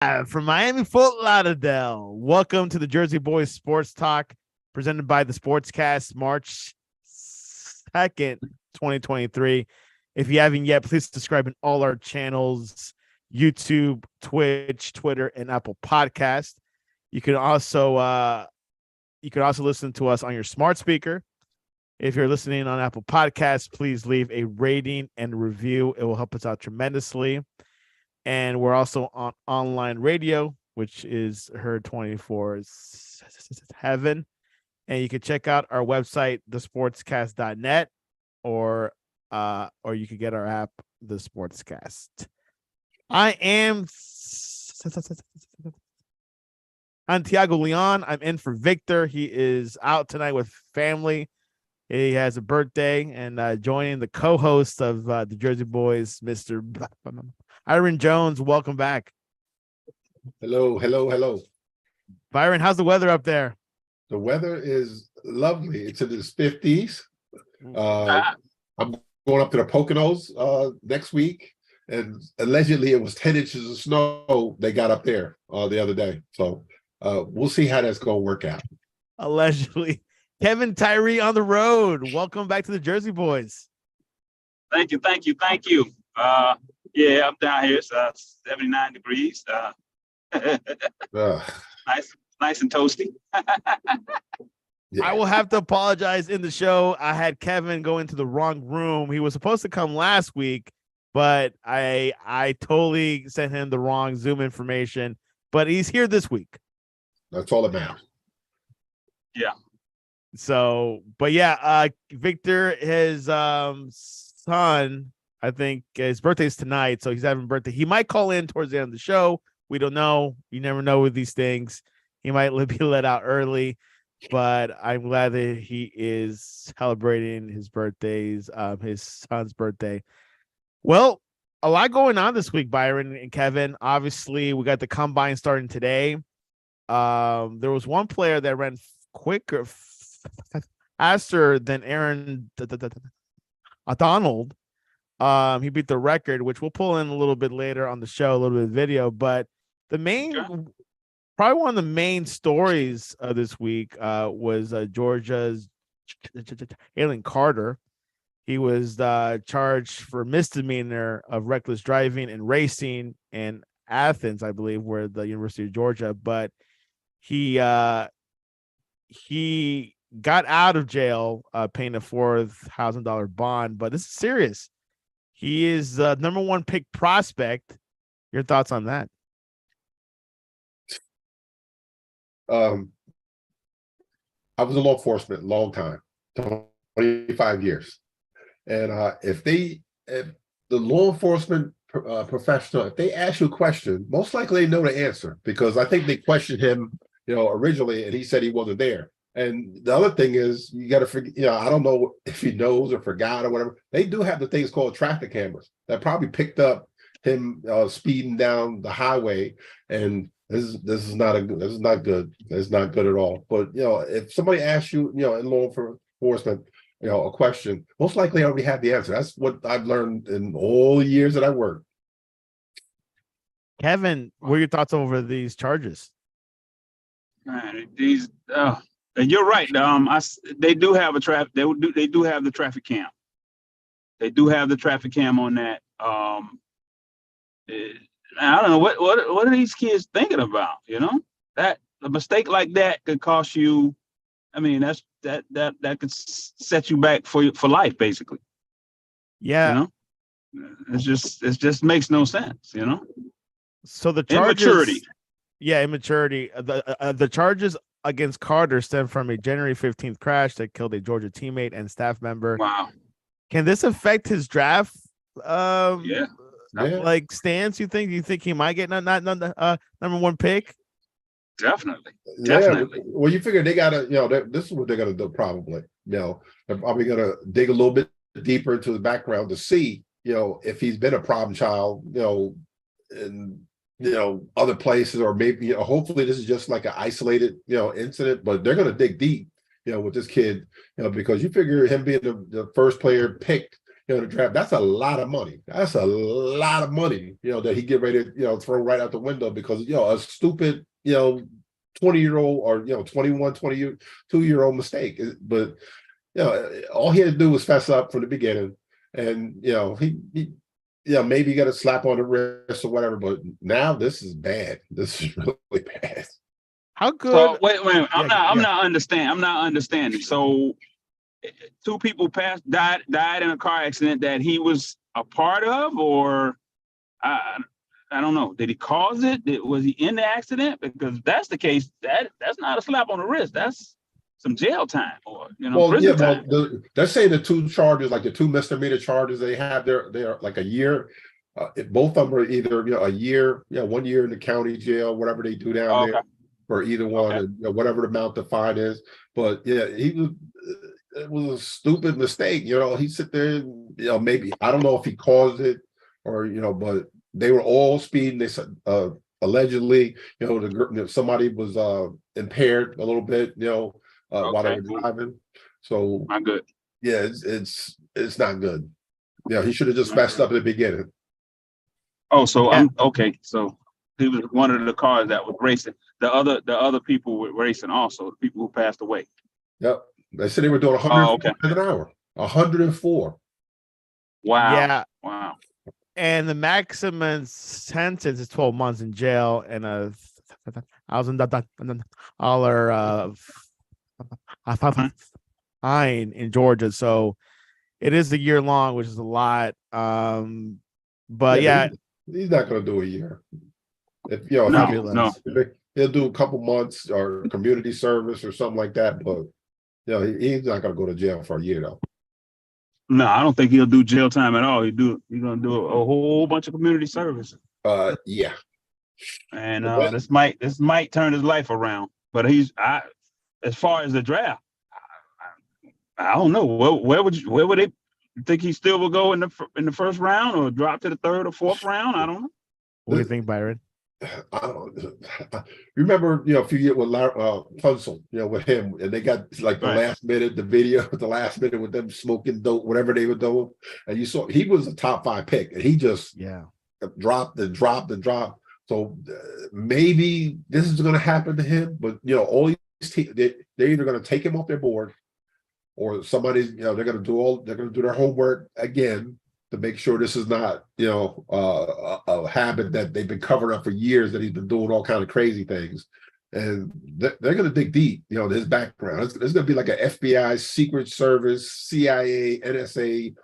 From Miami, Fort Lauderdale. Welcome to the Jersey Boys Sports Talk, presented by the Sportscast, March 2nd, 2023. If you haven't yet, please subscribe in all our channels: YouTube, Twitch, Twitter, and Apple Podcast. You can also listen to us on your smart speaker. If you're listening on Apple Podcasts, please leave a rating and review. It will help us out tremendously. And we're also on online radio, which is heard 24/7. And you can check out our website, thesportscast.net, or you can get our app, The Sportscast. I am Santiago Leon. I'm in for Victor. He is out tonight with family. He has a birthday, and joining the co-host of the Jersey Boys, Mr. Byron Jones. Welcome back. Hello. Byron, how's the weather up there? The weather is lovely. It's in the 50s. I'm going up to the Poconos next week, and allegedly it was 10 inches of snow they got up there the other day. So we'll see how that's going to work out. Allegedly. Kevin Tyree on the road. Welcome back to the Jersey Boys. Thank you. Yeah, I'm down here. It's 79 degrees. Nice and toasty. Yeah. I will have to apologize in the show. I had Kevin go into the wrong room. He was supposed to come last week, but I totally sent him the wrong Zoom information. But he's here this week. That's all that matters. Yeah. So, but yeah, Victor, his son, I think his birthday's tonight, so he's having a birthday. He might call in towards the end of the show. We don't know. You never know with these things. He might be let out early, but I'm glad that he is celebrating his son's birthday. Well, a lot going on this week, Byron and Kevin. Obviously, we got the combine starting today. There was one player that ran quicker, faster than Aaron Donald. He beat the record, which we'll pull in a little bit later on the show, a little bit of video. But probably one of the main stories of this week was Georgia's Jalen Carter. He was charged for misdemeanor of reckless driving and racing in Athens, I believe, where the University of Georgia. But he got out of jail paying a $4,000 bond. But this is serious. He is the number one pick prospect. Your thoughts on that? I was in law enforcement a long time, 25 years. And if the law enforcement professional, if they ask you a question, most likely they know the answer, because I think they questioned him, originally, and he said he wasn't there. And the other thing is, you got to forget, I don't know if he knows or forgot or whatever. They do have the things called traffic cameras that probably picked up him speeding down the highway. And this is not good. It's not good at all. But if somebody asks you, in law enforcement, a question, most likely I already have the answer. That's what I've learned in all the years that I worked. Kevin, what are your thoughts over these charges? And you're right. They do have a traffic. They do have the traffic cam. They do have the traffic cam on that. I don't know what are these kids thinking about. That a mistake like that could cost you. I mean, that could set you back for life, basically. Yeah. It just makes no sense. So the charges, immaturity. Yeah, immaturity. The charges against Carter stem from a January 15th crash that killed a Georgia teammate and staff member. Wow. Can this affect his draft? Yeah. Like stance? You think he might get not number one pick? Definitely. Well, you figure they gotta, this is what they're gonna do probably. They're probably gonna dig a little bit deeper into the background to see, if he's been a problem child, and other places, or maybe hopefully this is just like an isolated incident, but they're going to dig deep with this kid, because you figure him being the first player picked the draft. That's a lot of money. That's a lot of money, that he get ready to, throw right out the window because, a stupid, 20-year-old or, 21, 22-year-old mistake. But, all he had to do was fess up from the beginning. And, he maybe got a slap on the wrist or whatever. But now this is bad. This is really bad. How good? So wait. I'm Yeah. not understanding. So 2 people died in a car accident that he was a part of, or I don't know. Did he cause it? Was he in the accident? Because if that's the case, that's not a slap on the wrist. That's some jail time or prison time. They're saying the 2 charges, like the 2 misdemeanor charges they have, they're like a year. Both of them are either a year, 1 year in the county jail, whatever they do down there, for either one, and whatever the amount the fine is. But it was a stupid mistake. He sit there, and, maybe I don't know if he caused it or but they were all speeding. They said allegedly, somebody was impaired a little bit, while they were driving. So not good. Yeah, it's not good. Yeah, he should have just messed up at the beginning. Oh, so I'm okay. So he was one of the cars that was racing. The other people were racing also, the people who passed away. Yep. They said they were doing 104 miles an hour. 104. Wow. Yeah. Wow. And the maximum sentence is 12 months in jail and a $1,000 fine in Georgia. So it is a year long, which is a lot. But he's not going to do a year. If no, he'll do a couple months or community service or something like that. But he's not going to go to jail for a year though. No, I don't think he'll do jail time at all. He's gonna do a whole bunch of community service. Yeah. And this might turn his life around. But as far as the draft, I don't know. Where would they think he still will go in the first round or drop to the 3rd or 4th round? I don't know. What do you think, Byron? I don't remember, a few years with Tunsil, with him, and they got like the last minute, the video, the last minute with them smoking dope, whatever they were doing, and you saw he was a top 5 pick, and he just dropped and dropped and dropped. So maybe this is going to happen to him, but all these teams, they're either going to take him off their board, or somebody's, they're going to do their homework again to make sure this is not, a habit that they've been covering up for years, that he's been doing all kind of crazy things. And they're going to dig deep, his background. It's going to be like an FBI, Secret Service, CIA, NSA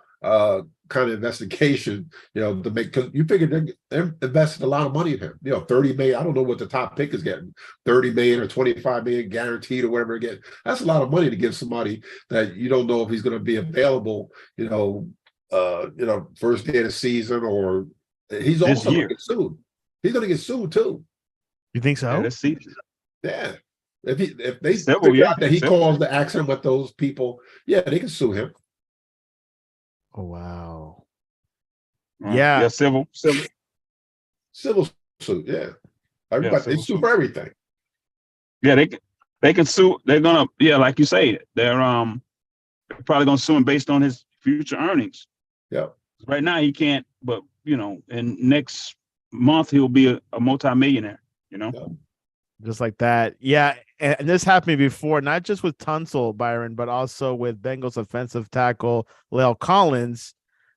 kind of investigation, to make, because you figure they're investing a lot of money in him. 30 million. I don't know what the top pick is getting, 30 million or 25 million guaranteed or whatever again. That's a lot of money to give somebody that you don't know if he's going to be available, first day of the season, or he's also going to get sued. He's going to get sued too. You think so? Yeah, this season. Yeah. If they figure out that he caused the accident with those people, they can sue him. Oh wow. Yeah, civil suit. Yeah, everybody they sue for everything. Yeah, they can sue. They're gonna like you say, they're probably gonna sue him based on his future earnings. Yeah. Right now he can't, but in next month he'll be a multi-millionaire. Yeah. Just like that. Yeah. And this happened before, not just with Tunsil, Byron, but also with Bengals offensive tackle La'el Collins,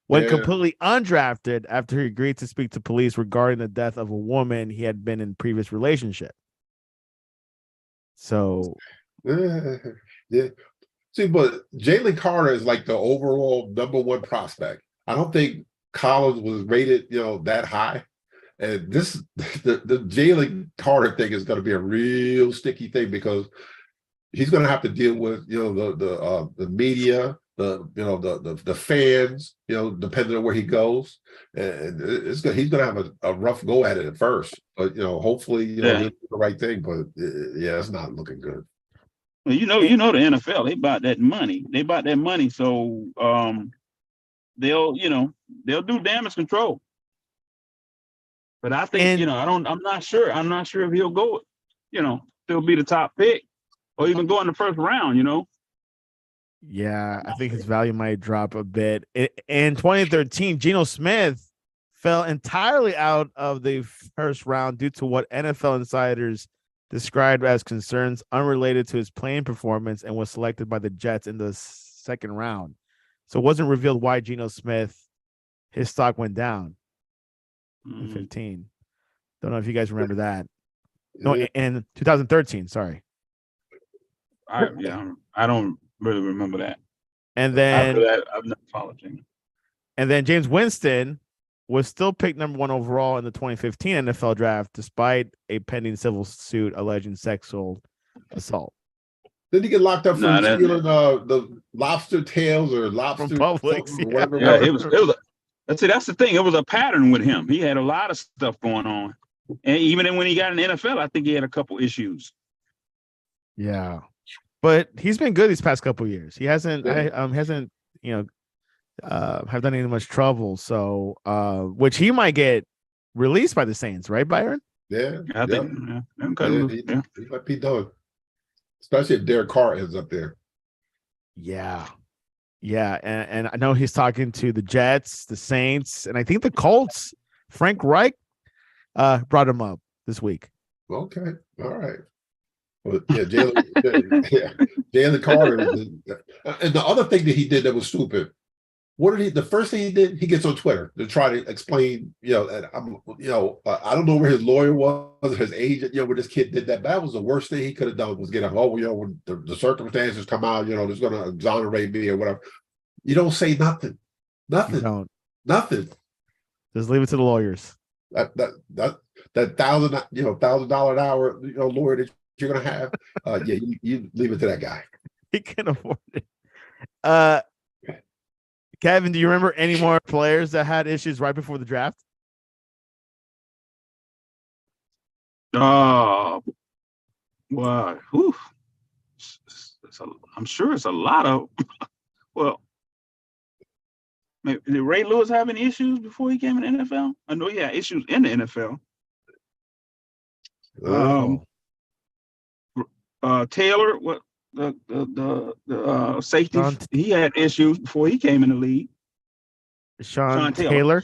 went completely undrafted after he agreed to speak to police regarding the death of a woman he had been in previous relationship. So yeah. See, but Jalen Carter is like the overall #1 prospect. I don't think Collins was rated, that high. And the Jalen Carter thing is going to be a real sticky thing, because he's going to have to deal with, the media, the fans, depending on where he goes, and he's going to have a rough go at it at first. But hopefully, he'll do the right thing. But it's not looking good. Well, the NFL, they bought that money. So they'll do damage control. But I think, I'm not sure. I'm not sure if he'll go, still be the top pick or even go in the first round, Yeah, I think his value might drop a bit. In 2013, Geno Smith fell entirely out of the first round due to what NFL insiders described as concerns unrelated to his playing performance and was selected by the Jets in the second round. So it wasn't revealed why Geno Smith, his stock went down in 15. Don't know if you guys remember that. No, in 2013, sorry. I don't really remember that. And then after that, I've not followed him. And then James Winston was still picked number 1 overall in the 2015 NFL draft, despite a pending civil suit alleging sexual assault. Didn't he get locked up for stealing the lobster tails or lobster from Publix, or whatever? Yeah, it was. That's the thing. It was a pattern with him. He had a lot of stuff going on, and even when he got in the NFL, I think he had a couple issues. Yeah, but he's been good these past couple of years. He hasn't, have done any much trouble. So, which he might get released by the Saints, right, Byron? Yeah, I think. He might be done, especially if Derek Carr ends up there. Yeah, and I know he's talking to the Jets, the Saints, and I think the Colts. Frank Reich brought him up this week. Okay, all right. Well, yeah, Jalen Carter. And the other thing that he did that was stupid. What did he? The first thing he did, he gets on Twitter to try to explain. I don't know where his lawyer was, his agent. Where this kid did that. That was the worst thing he could have done was get when the circumstances come out, there's going to exonerate me or whatever. You don't say nothing. Nothing. Just leave it to the lawyers. That $1,000 an hour lawyer that you're going to have. You leave it to that guy. He can afford it. Kevin, do you remember any more players that had issues right before the draft? Well, I'm sure it's a lot of. Well, maybe, did Ray Lewis have any issues before he came in the NFL? I know he had issues in the NFL. Taylor, what the safety, he had issues before he came in the league. Sean Taylor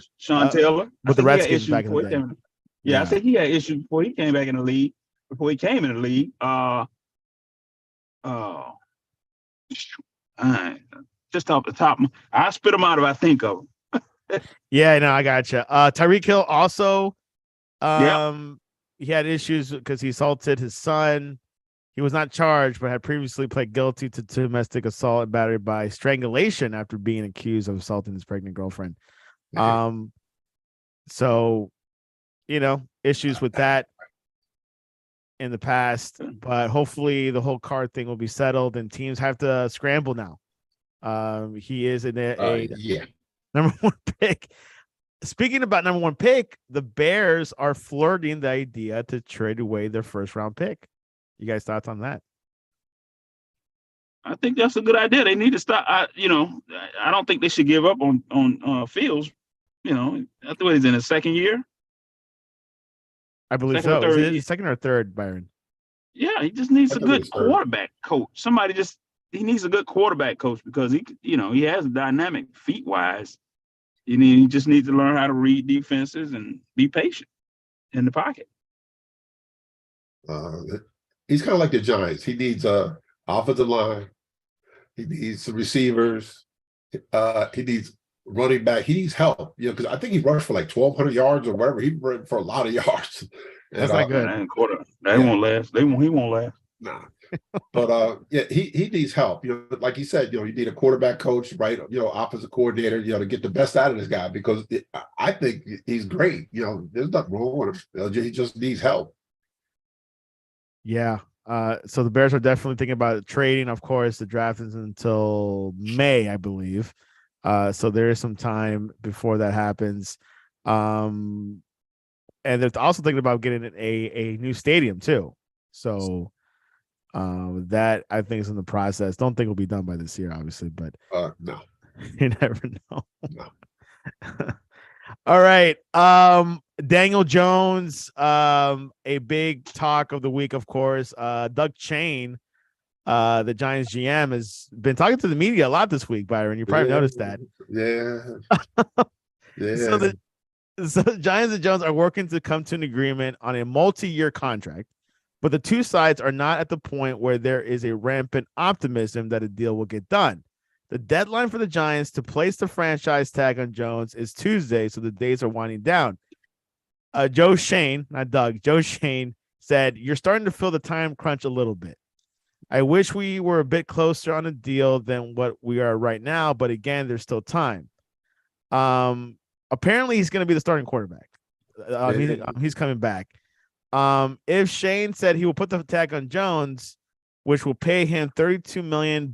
with the Redskins back in the day. I think he had issues before he came back in the league. Just off the top, I spit them out if I think of them. Yeah, no, I gotcha. Tyreek Hill also, he had issues because he assaulted his son. He was not charged, but had previously pled guilty to domestic assault and battery by strangulation after being accused of assaulting his pregnant girlfriend. So, issues with that in the past, but hopefully the whole card thing will be settled and teams have to scramble now. He is in a number 1 pick. Speaking about number 1 pick, the Bears are flirting the idea to trade away their first round pick. You guys' thoughts on that? I think that's a good idea. They need to stop. I don't think they should give up on Fields. I think he's in his second year. I believe so. Is it his second or third, Byron? Yeah, he just needs a good quarterback coach. He needs a good quarterback coach because he has a dynamic feet wise. He just needs to learn how to read defenses and be patient in the pocket. He's kind of like the Giants. He needs a offensive line. He needs some receivers. He needs running back. He needs help. Because I think he rushed for like 1,200 yards or whatever. He ran for a lot of yards. That's not good. That won't last. He won't last. Nah. But he needs help. Like you said, you need a quarterback coach, right? Offensive coordinator, to get the best out of this guy because I think he's great. There's nothing wrong with him. He just needs help. Yeah. So the Bears are definitely thinking about trading. Of course, the draft is until May, I believe. So there is some time before that happens. And they're also thinking about getting a new stadium too. So that I think is in the process. Don't think it'll be done by this year, obviously, but no. You never know. No. All right. Daniel Jones, a big talk of the week, of course. Doug Chain The Giants GM has been talking to the media a lot this week, Byron. You probably noticed that. Yeah. So Yeah. the Giants and Jones are working to come to an agreement on a multi-year contract, but the two sides are not at the point where there is a rampant optimism that a deal will get done. The deadline for the Giants to place the franchise tag on Jones is Tuesday, so the days are winding down. Joe Shane, not Doug, Joe Shane said, "You're starting to feel the time crunch a little bit. I wish we were a bit closer on a deal than what we are right now, but again, there's still time." Apparently he's going to be the starting quarterback. He's coming back. If Shane said he will put the tag on Jones, which will pay him $32 million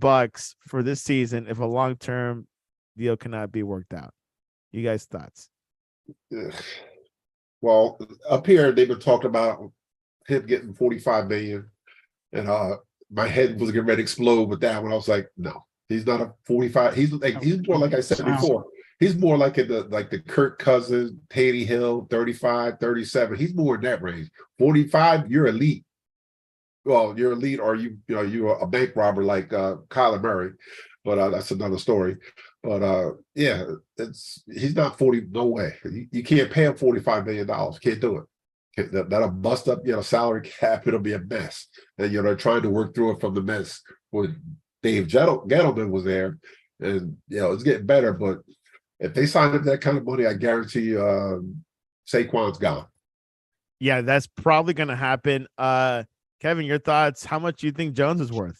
for this season if a long-term deal cannot be worked out. You guys' thoughts? Well, up here they've been talking about him getting 45 million, and my head was getting ready to explode with that one. I was like, no, he's not a 45. He's more like I said before. He's more like the Kirk Cousins, Taney Hill, 35, 37. He's more in that range. 45, you're elite. Well, you're elite, or you're a bank robber like Kyler Murray, but that's another story. But yeah, he's not 40. No way. You can't pay him $45 million. Can't do it. That'll bust up salary cap. It'll be a mess. And they're trying to work through it from the mess when Dave Gettleman was there, and it's getting better. But if they sign up that kind of money, I guarantee you, Saquon's gone. Yeah, that's probably going to happen. Kevin, your thoughts? How much do you think Jones is worth?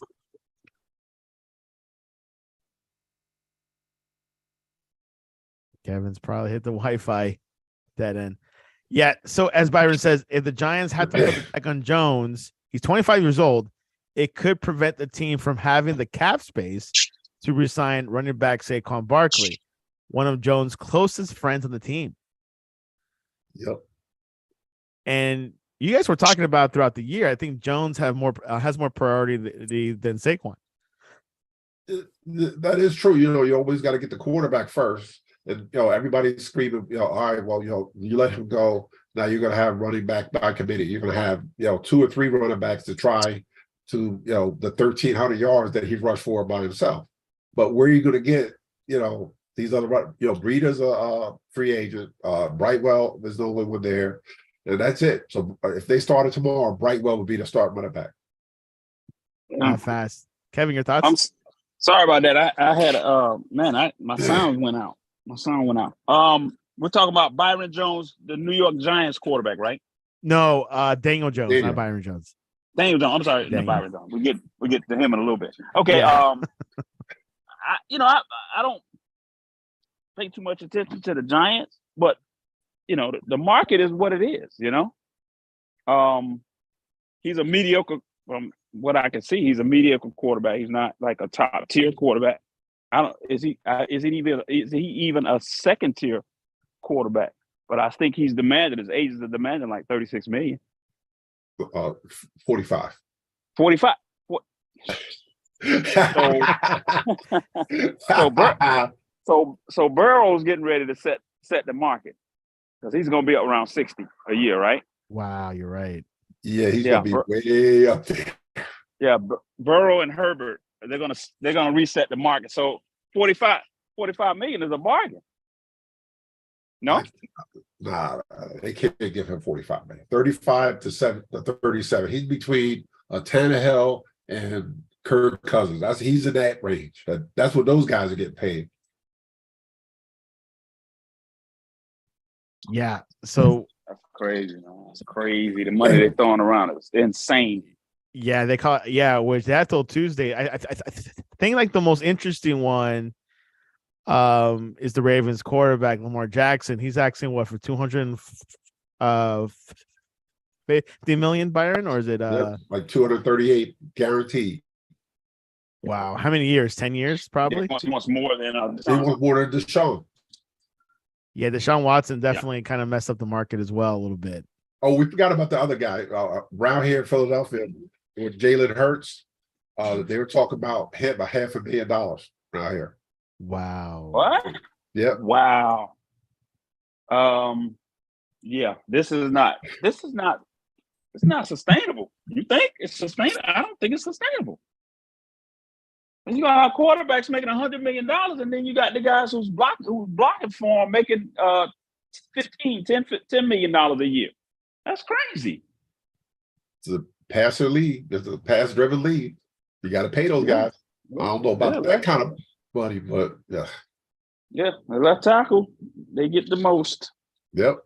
Kevin's probably hit the Wi-Fi dead end. Yeah, so as Byron says, if the Giants have to put the tag on Jones, he's 25 years old, it could prevent the team from having the cap space to resign running back Saquon Barkley, one of Jones' closest friends on the team. Yep. And you guys were talking about throughout the year, I think Jones has more priority than Saquon. That is true. You always got to get the quarterback first. And everybody's screaming, all right, well, you let him go. Now you're gonna have running back by committee. You're gonna have 2 or 3 running backs to try to the 1,300 yards that he rushed for by himself. But where are you gonna get these other Breeder's a free agent, Brightwell, there's no one there, and that's it. So if they started tomorrow, Brightwell would be the start running back. Not fast. Kevin, your thoughts? I'm sorry about that. I had my sound went out. We're talking about Byron Jones, the New York Giants quarterback, right? No, Daniel Jones, not Byron Jones. Daniel Jones. I'm sorry, not Byron Jones. We get to him in a little bit. Okay. Yeah. I don't pay too much attention to the Giants, but the market is what it is. He's a mediocre, from what I can see. He's a mediocre quarterback. He's not like a top tier quarterback. Is he even a second tier quarterback? But I think he's demanded. His age is demanding like $36 million. 45. 45. So Burrow's getting ready to set the market because he's going to be up around 60 a year, right? Wow, you're right. Yeah, he's going to be way up there. Yeah, Burrow and Herbert, they're gonna reset the market. So 45 million is a bargain. No? Nah, they can't give him 45 million. 35 to 37. He's between Tannehill and Kirk Cousins. He's in that range. That's what those guys are getting paid. Yeah. So that's crazy, man. That's crazy. The money they're throwing around is insane. Yeah, they call it. Yeah, which that till Tuesday. I think like the most interesting one is the Ravens quarterback Lamar Jackson. He's asking what for 250 million, Byron, or is it like 238 guaranteed? Wow, how many years? 10 years, probably. He wants more than he wants more than Deshaun. Yeah, Deshaun Watson definitely kind of messed up the market as well a little bit. Oh, we forgot about the other guy around here in Philadelphia with Jalen Hurts. They were talking about him $500 million around here. Wow. What? Yeah. Wow. Yeah, it's not sustainable. You think it's sustainable? I don't think it's sustainable. And you got our quarterbacks making $100 million, and then you got the guys who's blocking for them making $10 million a year. That's crazy. It's a passer league. It's a pass-driven league. You got to pay those guys. I don't know about that kind of money, but yeah. Yeah, the left tackle, they get the most. Yep.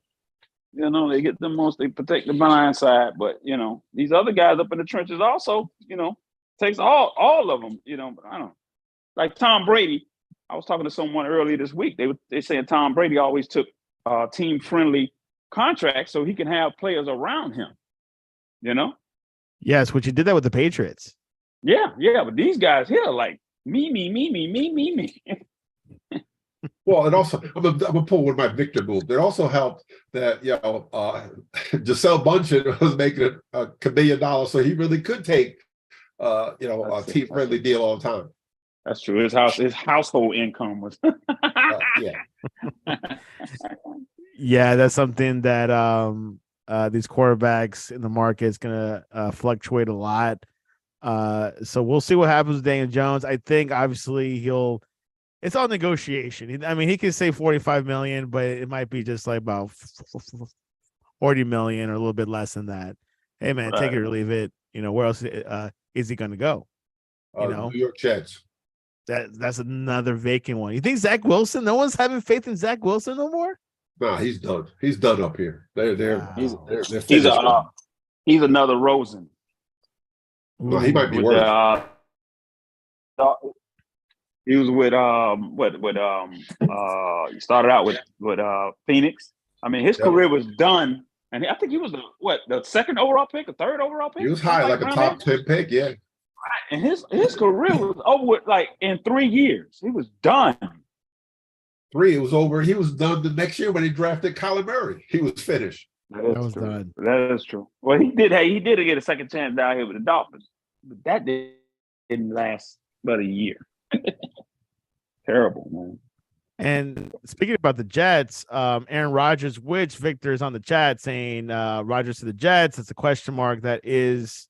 You know, they get the most. They protect the blind side, but you know, these other guys up in the trenches also, you know, takes all of them. You know, I don't know. Like Tom Brady. I was talking to someone earlier this week. They saying Tom Brady always took team-friendly contracts so he can have players around him. You know. Yes, which he did that with the Patriots. Yeah, but these guys here are like me. Well, it also I'm gonna pull one of my Victor moves. It also helped that Giselle Bundchen was making a $1 million, so he really could take a team-friendly deal all the time. That's true. His household income was yeah. Yeah, that's something that these quarterbacks in the market is gonna fluctuate a lot. So we'll see what happens with Daniel Jones. I think obviously it's all negotiation. I mean, he can say 45 million, but it might be just like about 40 million or a little bit less than that. Hey man, take it or leave it. You know, where else is he going to go? You know, New York Jets. That's another vacant one. You think Zach Wilson? No one's having faith in Zach Wilson no more. Nah, he's done. He's done up here. They're he's another Rosen. No, he might be worse. He was with he started out with Phoenix. I mean, his career was done, and I think he was the second overall pick, a third overall pick. He was high, like a top 10 pick, yeah. And his career was over like in 3 years. He was done. It was over. He was done the next year when he drafted Kyler Murray. He was finished. That was done. That is true. Well, he did get a second chance down here with the Dolphins, but that didn't last but a year. Terrible, man. And speaking about the Jets, Aaron Rodgers, which Victor is on the chat saying Rodgers to the Jets, it's a question mark. That is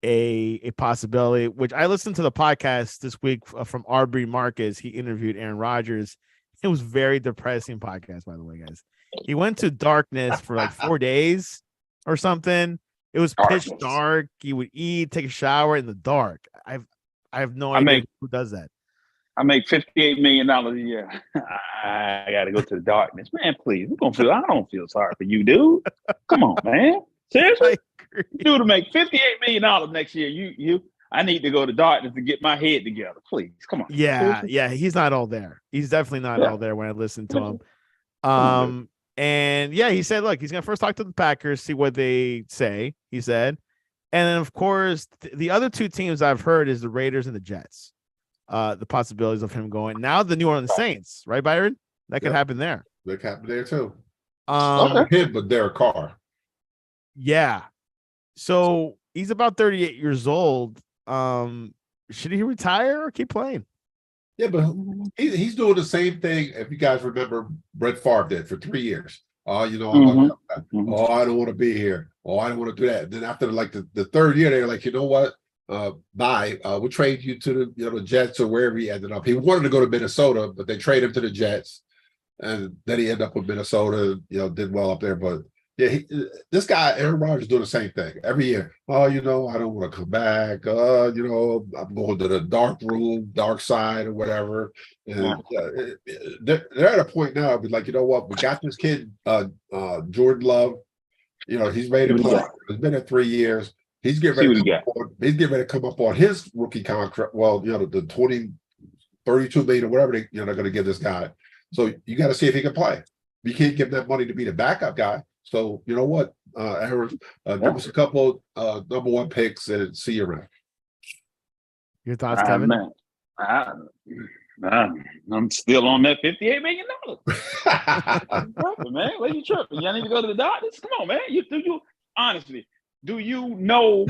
a possibility, which I listened to the podcast this week from Aubrey Marcus. He interviewed Aaron Rodgers. It was very depressing podcast, by the way, guys. He went to darkness for like 4 days or something. It was pitch dark. He would eat, take a shower in the dark. I have no idea who does that. I make $58 million a year. I got to go to the darkness, man. Please, I don't feel sorry for you, dude. Come on, man. Seriously, dude, to make $58 million next year, I need to go to darkness to get my head together. Please, come on. Yeah, seriously? Yeah. He's not all there. He's definitely not all there when I listen to him. And yeah, he said, look, he's gonna first talk to the Packers, see what they say. He said, and then of course the other two teams I've heard is the Raiders and the Jets. The possibilities of him going. Now the New Orleans Saints, right, Byron? That could happen there. That could happen there too. Him, but Derek Carr. Yeah. So he's about 38 years old. Should he retire or keep playing? Yeah, but he's doing the same thing. If you guys remember, Brett Favre did for 3 years. Oh, I don't want to be here. Oh, I don't want to do that. And then after like the third year, they're like, you know what? We'll trade you to the Jets or wherever he ended up. He wanted to go to Minnesota, but they traded him to the Jets, and then he ended up with Minnesota. Did well up there, but yeah, this guy Aaron Rodgers doing the same thing every year. Oh, I don't want to come back. I'm going to the dark side or whatever. And they're at a point now. I'd be like, you know what? We got this kid, Jordan Love. He's ready to play. It's been 3 years. He's getting ready to come up on his rookie contract. Well, the 32 million or whatever they're going to give this guy. So you got to see if he can play. You can't give that money to be the backup guy. So you know what, Aaron, give us a couple number one picks and see you around. Your thoughts, Kevin? I'm still on that $58 million. Man, where you tripping? Y'all need to go to the doctors. Come on, man. Honestly. Do you know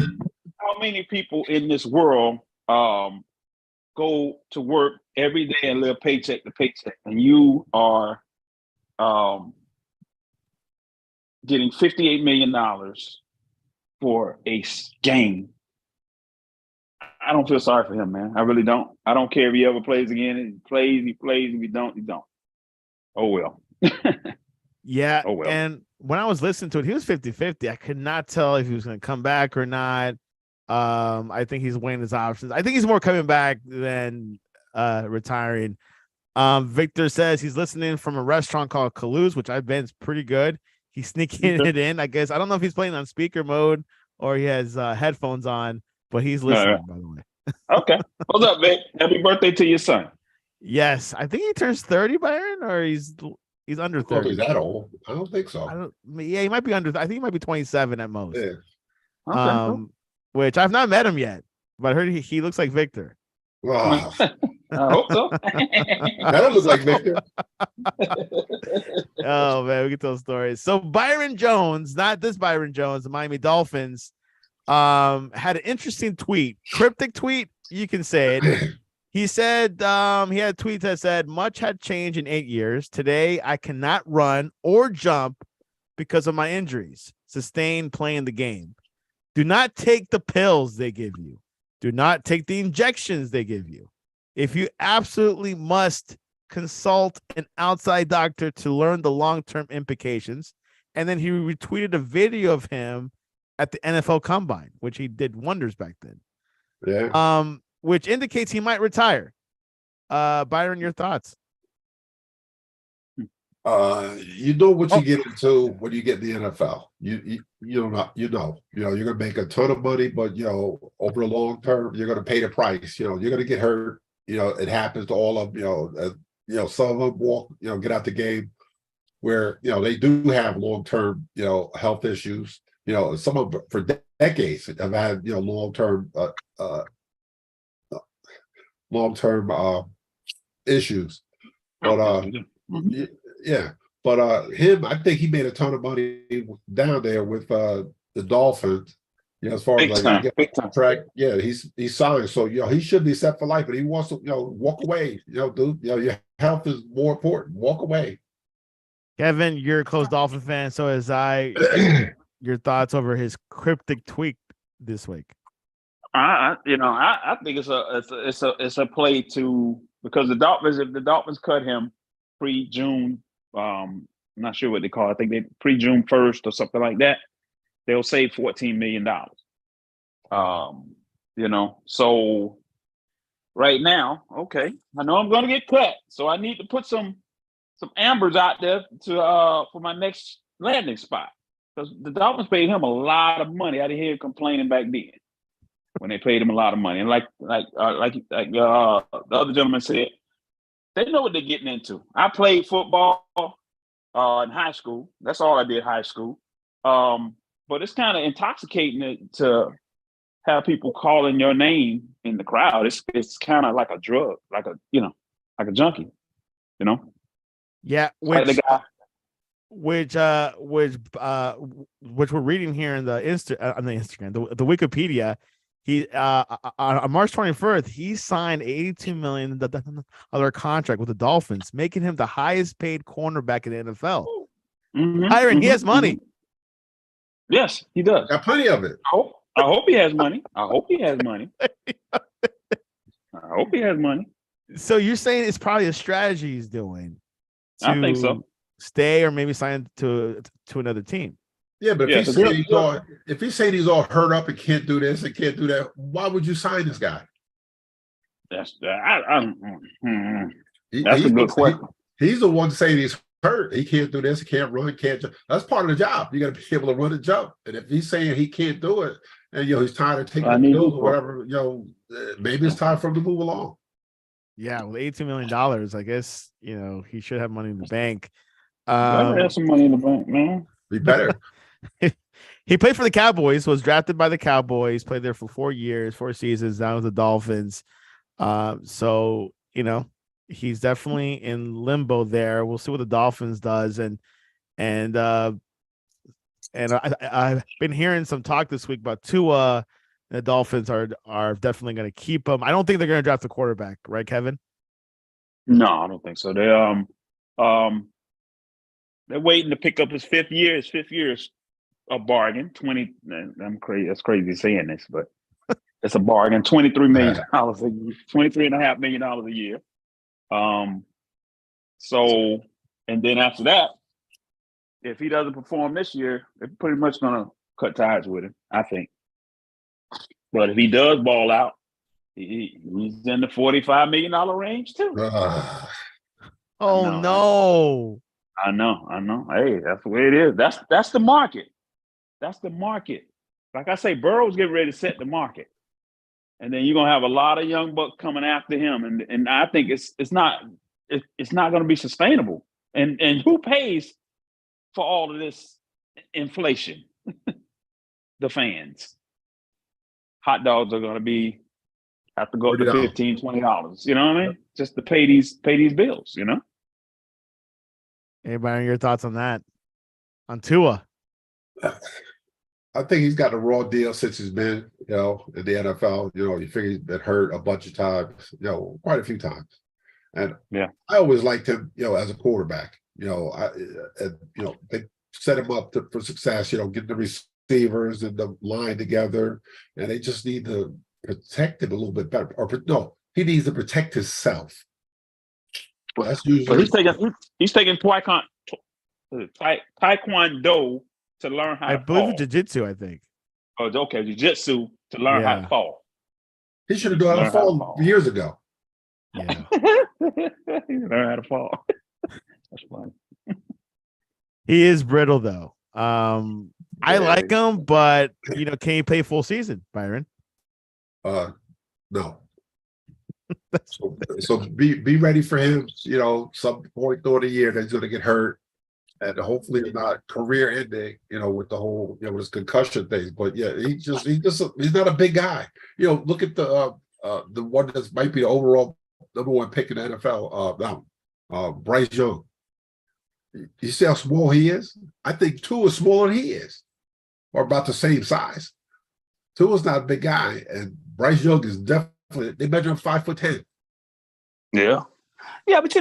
how many people in this world go to work every day and live paycheck to paycheck, and you are getting $58 million for a game? I don't feel sorry for him, man. I really don't. I don't care if he ever plays again. He plays. If he don't, he don't. Oh, well. Yeah. Oh, well. And when I was listening to it, he was 50-50. I could not tell if he was going to come back or not. I think he's weighing his options. I think he's more coming back than retiring. Victor says he's listening from a restaurant called Kalou's, which I've been. It's pretty good. He's sneaking it in, I guess. I don't know if he's playing on speaker mode or he has headphones on, but he's listening, by the way. Okay. What's up, Vic? Happy birthday to your son. Yes. I think he turns 30, Byron, or he's under I don't think 30. he's that old. I don't think so. Yeah, he might be under. I think he might be 27 at most. Yeah. Okay, cool. Which I've not met him yet, but I heard he looks like Victor. Wow. I hope so. That don't look like Victor. Oh man, we get those stories. So Byron Jones, not this Byron Jones, the Miami Dolphins, had an interesting tweet, cryptic tweet. You can say it. He said he had tweets that said, "Much had changed in 8 years. Today, I cannot run or jump because of my injuries sustained playing the game. Do not take the pills they give you. Do not take the injections they give you. If you absolutely must, consult an outside doctor to learn the long-term implications." And then he retweeted a video of him at the NFL Combine, which he did wonders back then. Yeah. Which indicates he might retire. Byron, your thoughts? You know what you get into when you get in the NFL. You you're gonna make a ton of money, but over the long term, you're gonna pay the price. You're gonna get hurt. It happens to all of some of them walk, get out the game where they do have long term health issues. Some of them for decades have had long term issues. But yeah. But him, I think he made a ton of money down there with the Dolphins. As far Big as time, get big time. track, yeah, he's signed. So he should be set for life, but he wants to walk away. Dude, your health is more important. Walk away. Kevin, you're a close Dolphin fan, so as I. Your thoughts over his cryptic tweet this week? I think it's a play to, because if the Dolphins cut him pre-June, I'm not sure what they call it. I think they pre-June 1st or something like that, they'll save $14 million. So right now, okay, I know I'm going to get cut, so I need to put some ambers out there to for my next landing spot. Because the Dolphins paid him a lot of money. I didn't hear him complaining back then when they paid him a lot of money. And like the other gentleman said, they know what they're getting into. I played football in high school. That's all I did, high school. But it's kind of intoxicating to have people calling your name in the crowd. It's kind of like a drug, like a junkie, Yeah, like the guy. Which we're reading here in the on the Instagram, the Wikipedia. He on March 21st, he signed $82 million other contract with the Dolphins, making him the highest paid cornerback in the NFL. Byron, he has money. Yes, he does. Got plenty of it. I hope he has money. I hope he has money. So you're saying it's probably a strategy he's doing? I think so. Stay or maybe sign to another team. Yeah, but if he's saying he's all hurt up and can't do this and can't do that, why would you sign this guy? That's a good question. He's the one saying he's hurt. He can't do this. He can't run. Can't jump. That's part of the job. You got to be able to run and jump. And if he's saying he can't do it, and he's tired of taking the bills or whatever, maybe it's time for him to move along. Yeah, with $82 million, I guess he should have money in the bank. Have some money in the bank, man. Be better. He played for the Cowboys, was drafted by the Cowboys, played there for 4 years, 4 seasons, down with the Dolphins. So he's definitely in limbo there. We'll see what the Dolphins does. And I've been hearing some talk this week about Tua. The Dolphins are definitely going to keep him. I don't think they're going to draft a quarterback, right, Kevin? No, I don't think so. They're waiting to pick up his fifth year. His 5th year is a bargain. 20. I'm crazy. That's crazy saying this, but It's a bargain. $23 million a year, $23.5 million a year. So, and then after that, if he doesn't perform this year, they're pretty much gonna cut ties with him, I think. But if he does ball out, he's in the $45 million range too. Oh no. I know. Hey, that's the way it is. That's the market. That's the market. Like I say, Burrow's getting ready to set the market. And then you're gonna have a lot of young bucks coming after him. And I think it's not gonna be sustainable. And who pays for all of this inflation? The fans. Hot dogs are gonna have to go up to $15, $20. You know what I mean? Just to pay these bills, you know? Hey, Byron, your thoughts on that? On Tua? I think he's got a raw deal since he's been, in the NFL. You figure he's been hurt a bunch of times, quite a few times. And I always liked him, as a quarterback. They set him up for success. Get the receivers and the line together, and they just need to protect him a little bit better. Or no, he needs to protect himself. That's usually he's taking Taekwondo to learn how to fall. I believe jiu-jitsu, I think. Oh, okay, jiu-jitsu to learn how to fall. He should have known how to fall years ago. Yeah. He learned how to fall. That's funny. He is brittle though. I like him, but can he play full season, Byron? No. So be ready for him. Some point during the year that he's going to get hurt, and hopefully it's not career ending. With the whole his concussion thing. But yeah, he's not a big guy. Look at the one that might be the overall number one pick in the NFL. Bryce Young. You see how small he is? I think Tua is smaller than he is, or about the same size. Tua's not a big guy, and Bryce Young is definitely. They measure him 5'10". Yeah, but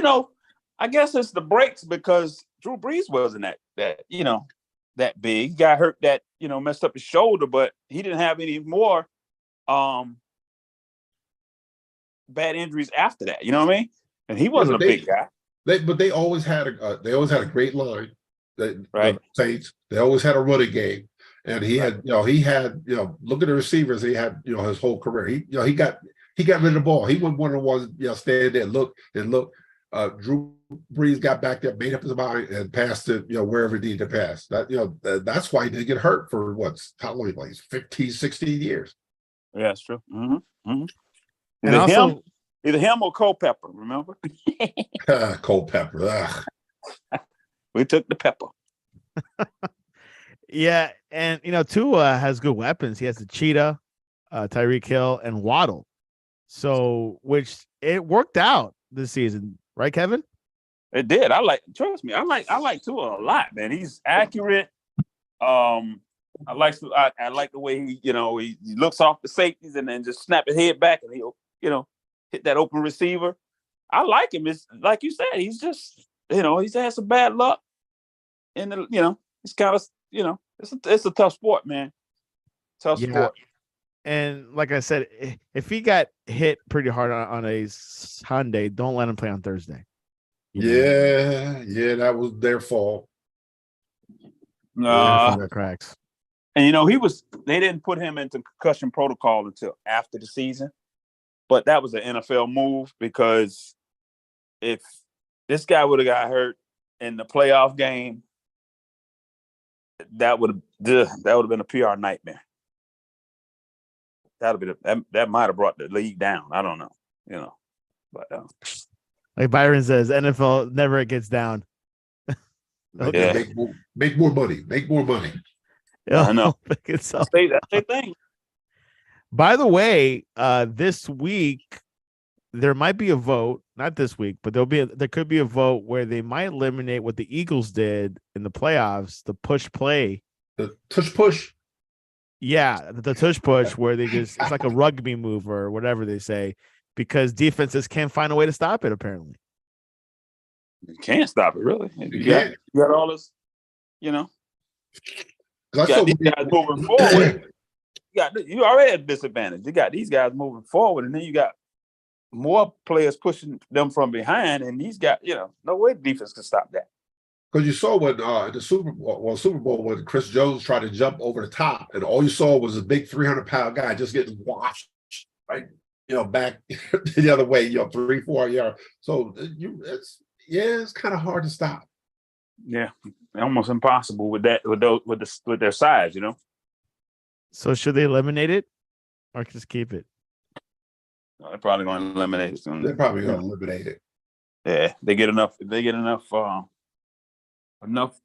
I guess it's the breaks because Drew Brees wasn't that big. He got hurt that messed up his shoulder, but he didn't have any more bad injuries after that. You know what I mean? And he wasn't a big guy. They always had a great line. Right. The Saints. They always had a running game. And he had, look at the receivers. He had, his whole career. He got rid of the ball. He wasn't one of the ones, stand there, look. Drew Brees got back there, made up his mind, and passed it, wherever he needed to pass. That, that's why he didn't get hurt for how long? Like 15, 16 years. Yeah, that's true. Mm-hmm. Mm-hmm. And also, either him or Culpepper. Remember? Culpepper. Ugh. We took the pepper. Yeah, and Tua has good weapons. He has the Cheetah, Tyreek Hill, and Waddle. So, which it worked out this season, right, Kevin? It did. Trust me, I like Tua a lot, man. He's accurate. I like the way he looks off the safeties and then just snap his head back and he'll hit that open receiver. I like him. It's like you said, he's just he's had some bad luck, and it's kind of it's a tough sport, man. Tough sport. And like I said, if he got hit pretty hard on a Sunday, don't let him play on Thursday. Yeah, that was their fault. Cracks. And they didn't put him into concussion protocol until after the season. But that was an NFL move because if this guy would have got hurt in the playoff game, that would have been a PR nightmare. That might have brought the league down. I don't know, but like Byron says, NFL never gets down. Make more money. Make more money. I know. That's the thing. By the way, this week there might be a vote. Not this week, but there could be a vote where they might eliminate what the Eagles did in the playoffs, the push play. The tush push. Yeah, the tush push where it's like a rugby move or whatever they say, because defenses can't find a way to stop it, apparently. You can't stop it, really. You got all this, I saw these guys moving forward. you already had a disadvantage. You got these guys moving forward, and then you got more players pushing them from behind, and these guys, no way the defense can stop that. Because you saw when in the Super Bowl when Chris Jones tried to jump over the top, and all you saw was a big 300-pound guy just getting washed, right? Back the other way, 3-4 yards. So it's kind of hard to stop. Yeah, almost impossible with that with their size, So should they eliminate it or just keep it? They're probably going to eliminate it soon. They're probably going to eliminate it. Yeah, they get enough. If they get enough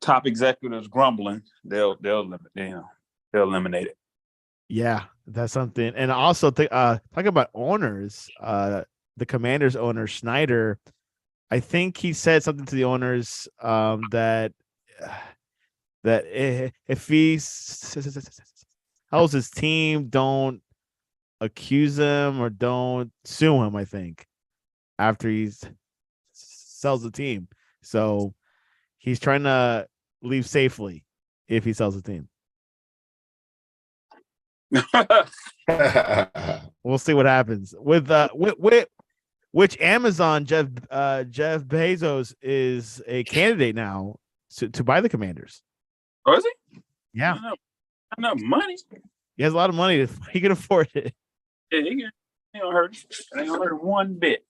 top executives grumbling, they'll eliminate it. Yeah, that's something. And also talk about owners. The Commanders owner Schneider, I think he said something to the owners that if he tells his team, don't accuse him or don't sue him, I think, after he sells the team. So he's trying to leave safely if he sells the team. We'll see what happens with which Amazon Jeff Bezos is a candidate now to buy the Commanders. Oh, is he? Yeah, enough money. He has a lot of money. He can afford it. Yeah, he don't hurt. It ain't gonna hurt one bit.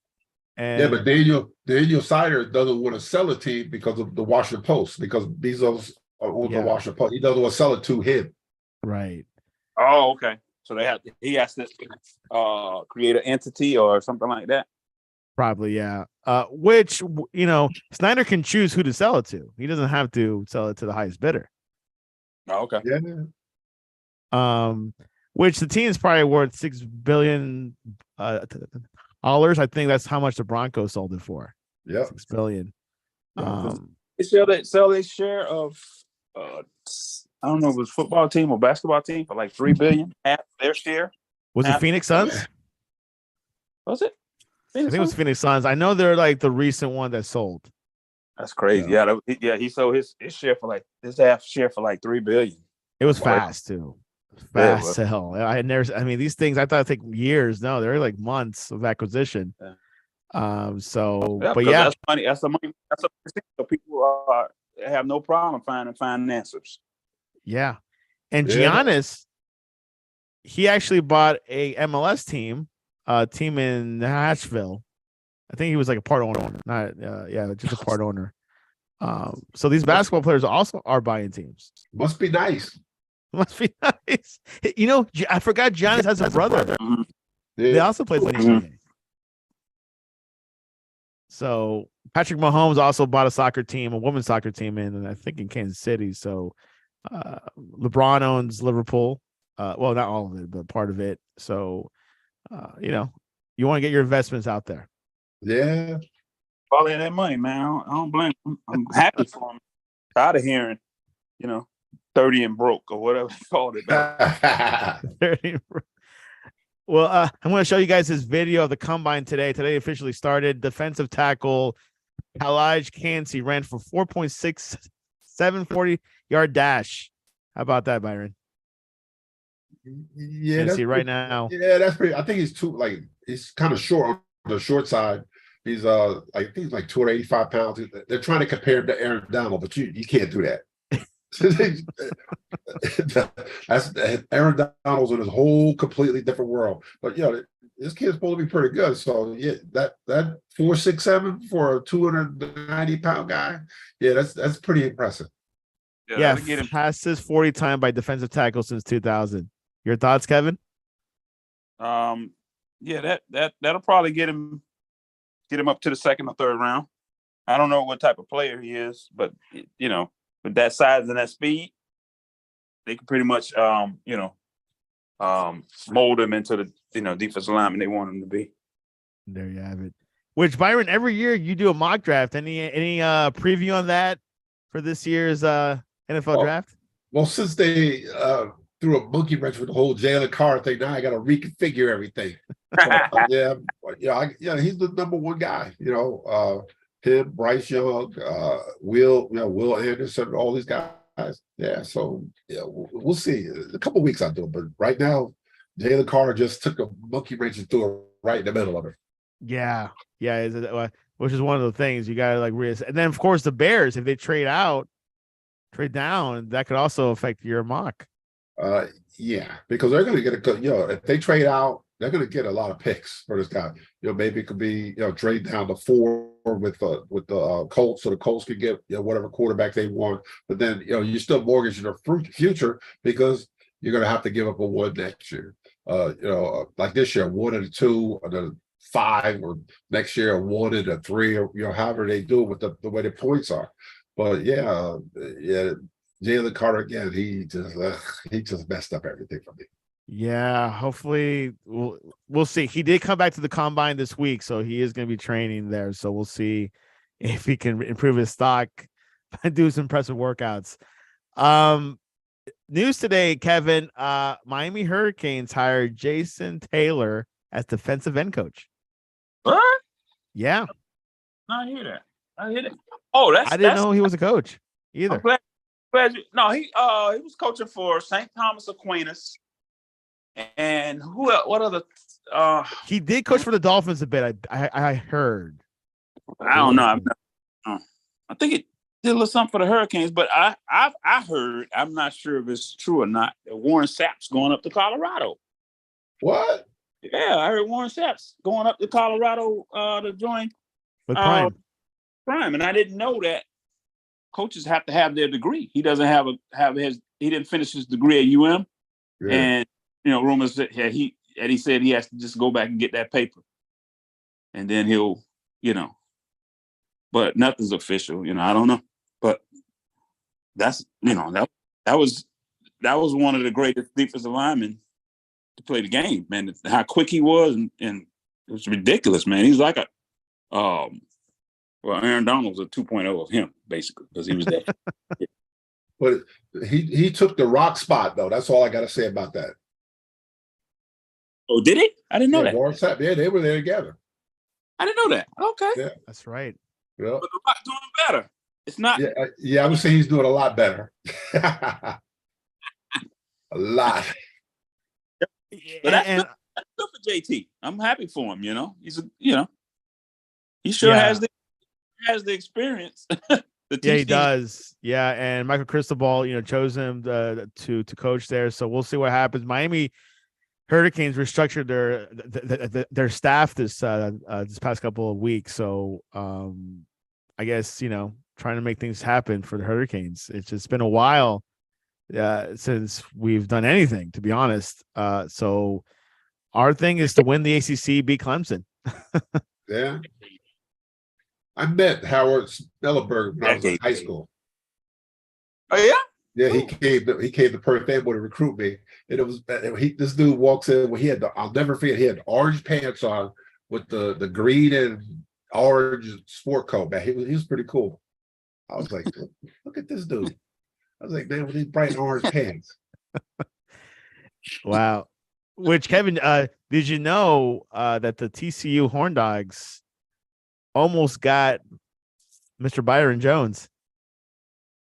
And but Daniel Snyder doesn't want to sell a team because of the Washington Post, because Bezos owns the Washington Post. He doesn't want to sell it to him. Right. Oh, okay. So he has to create an entity or something like that. Probably, yeah. Which Snyder can choose who to sell it to. He doesn't have to sell it to the highest bidder. Oh, okay. Yeah. Which the team is probably worth $6 billion. I think that's how much the Broncos sold it for. Yeah, $6 billion. They sell their share of I don't know if it was football team or basketball team for like $3 billion. Half their share. Was it Phoenix Suns? Was it? I think it was Phoenix Suns. I know they're like the recent one that sold. That's crazy. Yeah, he sold his share for like his half share for like $3 billion. It was fast too. Fast sell. These things I thought it'd take years. No, they're like months of acquisition. Yeah. That's money. That's the money. So people have no problem finding answers. Yeah. And Giannis, he actually bought a MLS team in Nashville. I think he was like a part owner. Just a part owner. So these basketball players also are buying teams. Must be nice. Must be nice. I forgot Giannis has a brother. Mm-hmm. Yeah. They also play the NBA. So Patrick Mahomes also bought a women's soccer team in Kansas City. So LeBron owns Liverpool. Well, not all of it, but part of it. So, you want to get your investments out there. Yeah. All that money, man. I don't blame him. I'm happy for him. Tired of hearing, 30 and broke or whatever they called it. 30 Well, I'm going to show you guys this video of the combine today. Today officially started. Defensive tackle Elijah Cansey ran for 4.6, 740-yard dash. How about that, Byron? Yeah, see right now. Yeah, that's pretty. I think he's kind of short on the short side. He's I think he's like 285 pounds. They're trying to compare him to Aaron Donald, but you can't do that. That's Aaron Donald's in his whole completely different world. But this kid's supposed to be pretty good. So yeah, that 4.67 for a 290-pound guy, that's pretty impressive. Yeah, fastest 40 time by defensive tackle since 2000. Your thoughts, Kevin? That'll probably get him up to the second or third round. I don't know what type of player he is, but with that size and that speed, they can pretty much mold him into the defensive lineman they want him to be. There you have it. Which, Byron, every year you do a mock draft. Any preview on that for this year's NFL draft? Well, since they threw a monkey wrench with the whole Jalen Carter thing, now I got to reconfigure everything. So, he's the number one guy. Him, Bryce Young, Will Anderson, all these guys Yeah, so yeah, we'll see. A couple weeks I'll do it, but right now, Jalen Carter just took a monkey wrench and threw it right in the middle of it. Yeah, yeah, which is one of the things you gotta like and then of course the Bears, if they trade down, that could also affect your mock. Uh, yeah, because they're going to get a, if they trade out, they're going to get a lot of picks for this guy. Maybe it could be, trade down to 4 with the Colts, so the Colts could get whatever quarterback they want. But then you still mortgage your future because you're going to have to give up a 1 next year. Like this year, 1 and a 2, and a 5, or next year a 1 and a 3, or however they do it with the way the points are. But yeah. Jalen Carter again, he just messed up everything for me. Yeah, hopefully we'll see. He did come back to the combine this week, so he is going to be training there. So we'll see if he can improve his stock and do some impressive workouts. News today, Kevin. Miami Hurricanes hired Jason Taylor as defensive end coach. What? Yeah, I hear that. Oh, I didn't know he was a coach either. No, he was coaching for St. Thomas Aquinas, and what other? He did coach for the Dolphins a bit. I heard. I don't know. I think it did a little something for the Hurricanes, but I heard. I'm not sure if it's true or not. That Warren Sapp's going up to Colorado. What? Yeah, I heard Warren Sapp's going up to Colorado to join with Prime. Prime, and I didn't know that. Coaches have to have their degree. He doesn't he didn't finish his degree at UM. Yeah. And rumors that he said he has to just go back and get that paper. And then he'll, but nothing's official, I don't know. But that's that was one of the greatest defensive linemen to play the game, man. How quick he was, and it was ridiculous, man. He's like Aaron Donald was a 2.0 of him, basically, because he was there. But he took the rock spot, though. That's all I got to say about that. Oh, did he? I didn't know that. Warren Sapp, yeah, they were there together. I didn't know that. Okay. Yeah. That's right. Yeah. But the Rock's doing better. It's not. Yeah, I would say he's doing a lot better. A lot. But that's good for JT. I'm happy for him, He's he sure has the experience. Yeah, he does. Yeah, and Michael Cristobal, chose him to coach there. So we'll see what happens. Miami Hurricanes restructured their staff this past couple of weeks. So I guess trying to make things happen for the Hurricanes. It's just been a while since we've done anything, to be honest. So our thing is to win the ACC, beat Clemson. Yeah. I met Howard Snellenberg when I was in high school. Oh yeah? Yeah, he came to Perth to recruit me, and it was this dude walks in. Well, I'll never forget. He had orange pants on with the green and orange sport coat. Man, he was pretty cool. I was like, look at this dude. I was like, man, with these bright orange pants. Wow. Which, Kevin, did you know that the TCU Horn Dogs almost got Mr. Byron Jones?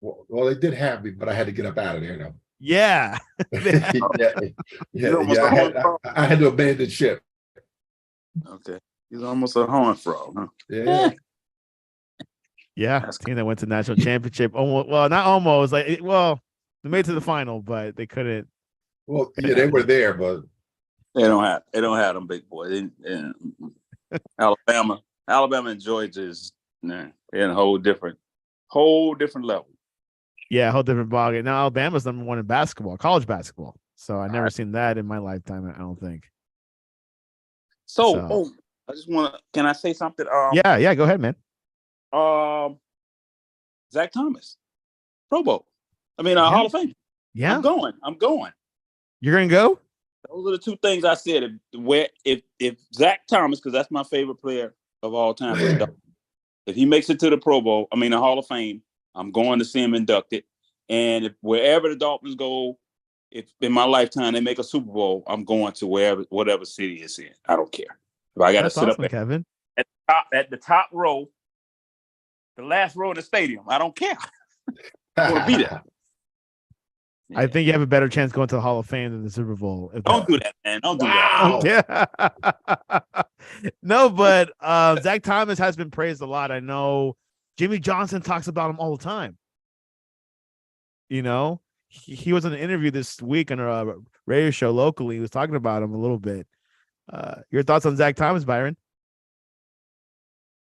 Well, they did have me, but I had to get up out of there, though. Yeah. I had to abandon ship. Okay. He's almost a horn frog, huh? Yeah. Yeah. Team that went to national championship. Almost, well, not almost. They made it to the final, but they couldn't. Well, yeah, they were there, but they don't have them big boys. Alabama and Georgia they're in a whole different level. Yeah, a whole different ballgame. Now Alabama's number 1 in basketball, college basketball. So I never seen that in my lifetime, I don't think. So I just can I say something? Yeah, go ahead, man. Zach Thomas, Pro Bowl. Hall of Fame. Yeah. I'm going. You're gonna go? Those are the 2 things I said. If Zach Thomas, because that's my favorite player of all time, if he makes it to the Pro Bowl, the Hall of Fame, I'm going to see him inducted. And if wherever the Dolphins go, if in my lifetime they make a Super Bowl, I'm going to whatever city it's in. I don't care. If I got to sit up Kevin. at the top row, the last row of the stadium, I don't care. I want to be there. I think you have a better chance going to the Hall of Fame than the Super Bowl. Don't do that, man. Don't do that. Wow. Yeah. No, but Zach Thomas has been praised a lot. I know Jimmy Johnson talks about him all the time. You know, he was in an interview this week on a radio show locally. He was talking about him a little bit. Your thoughts on Zach Thomas, Byron?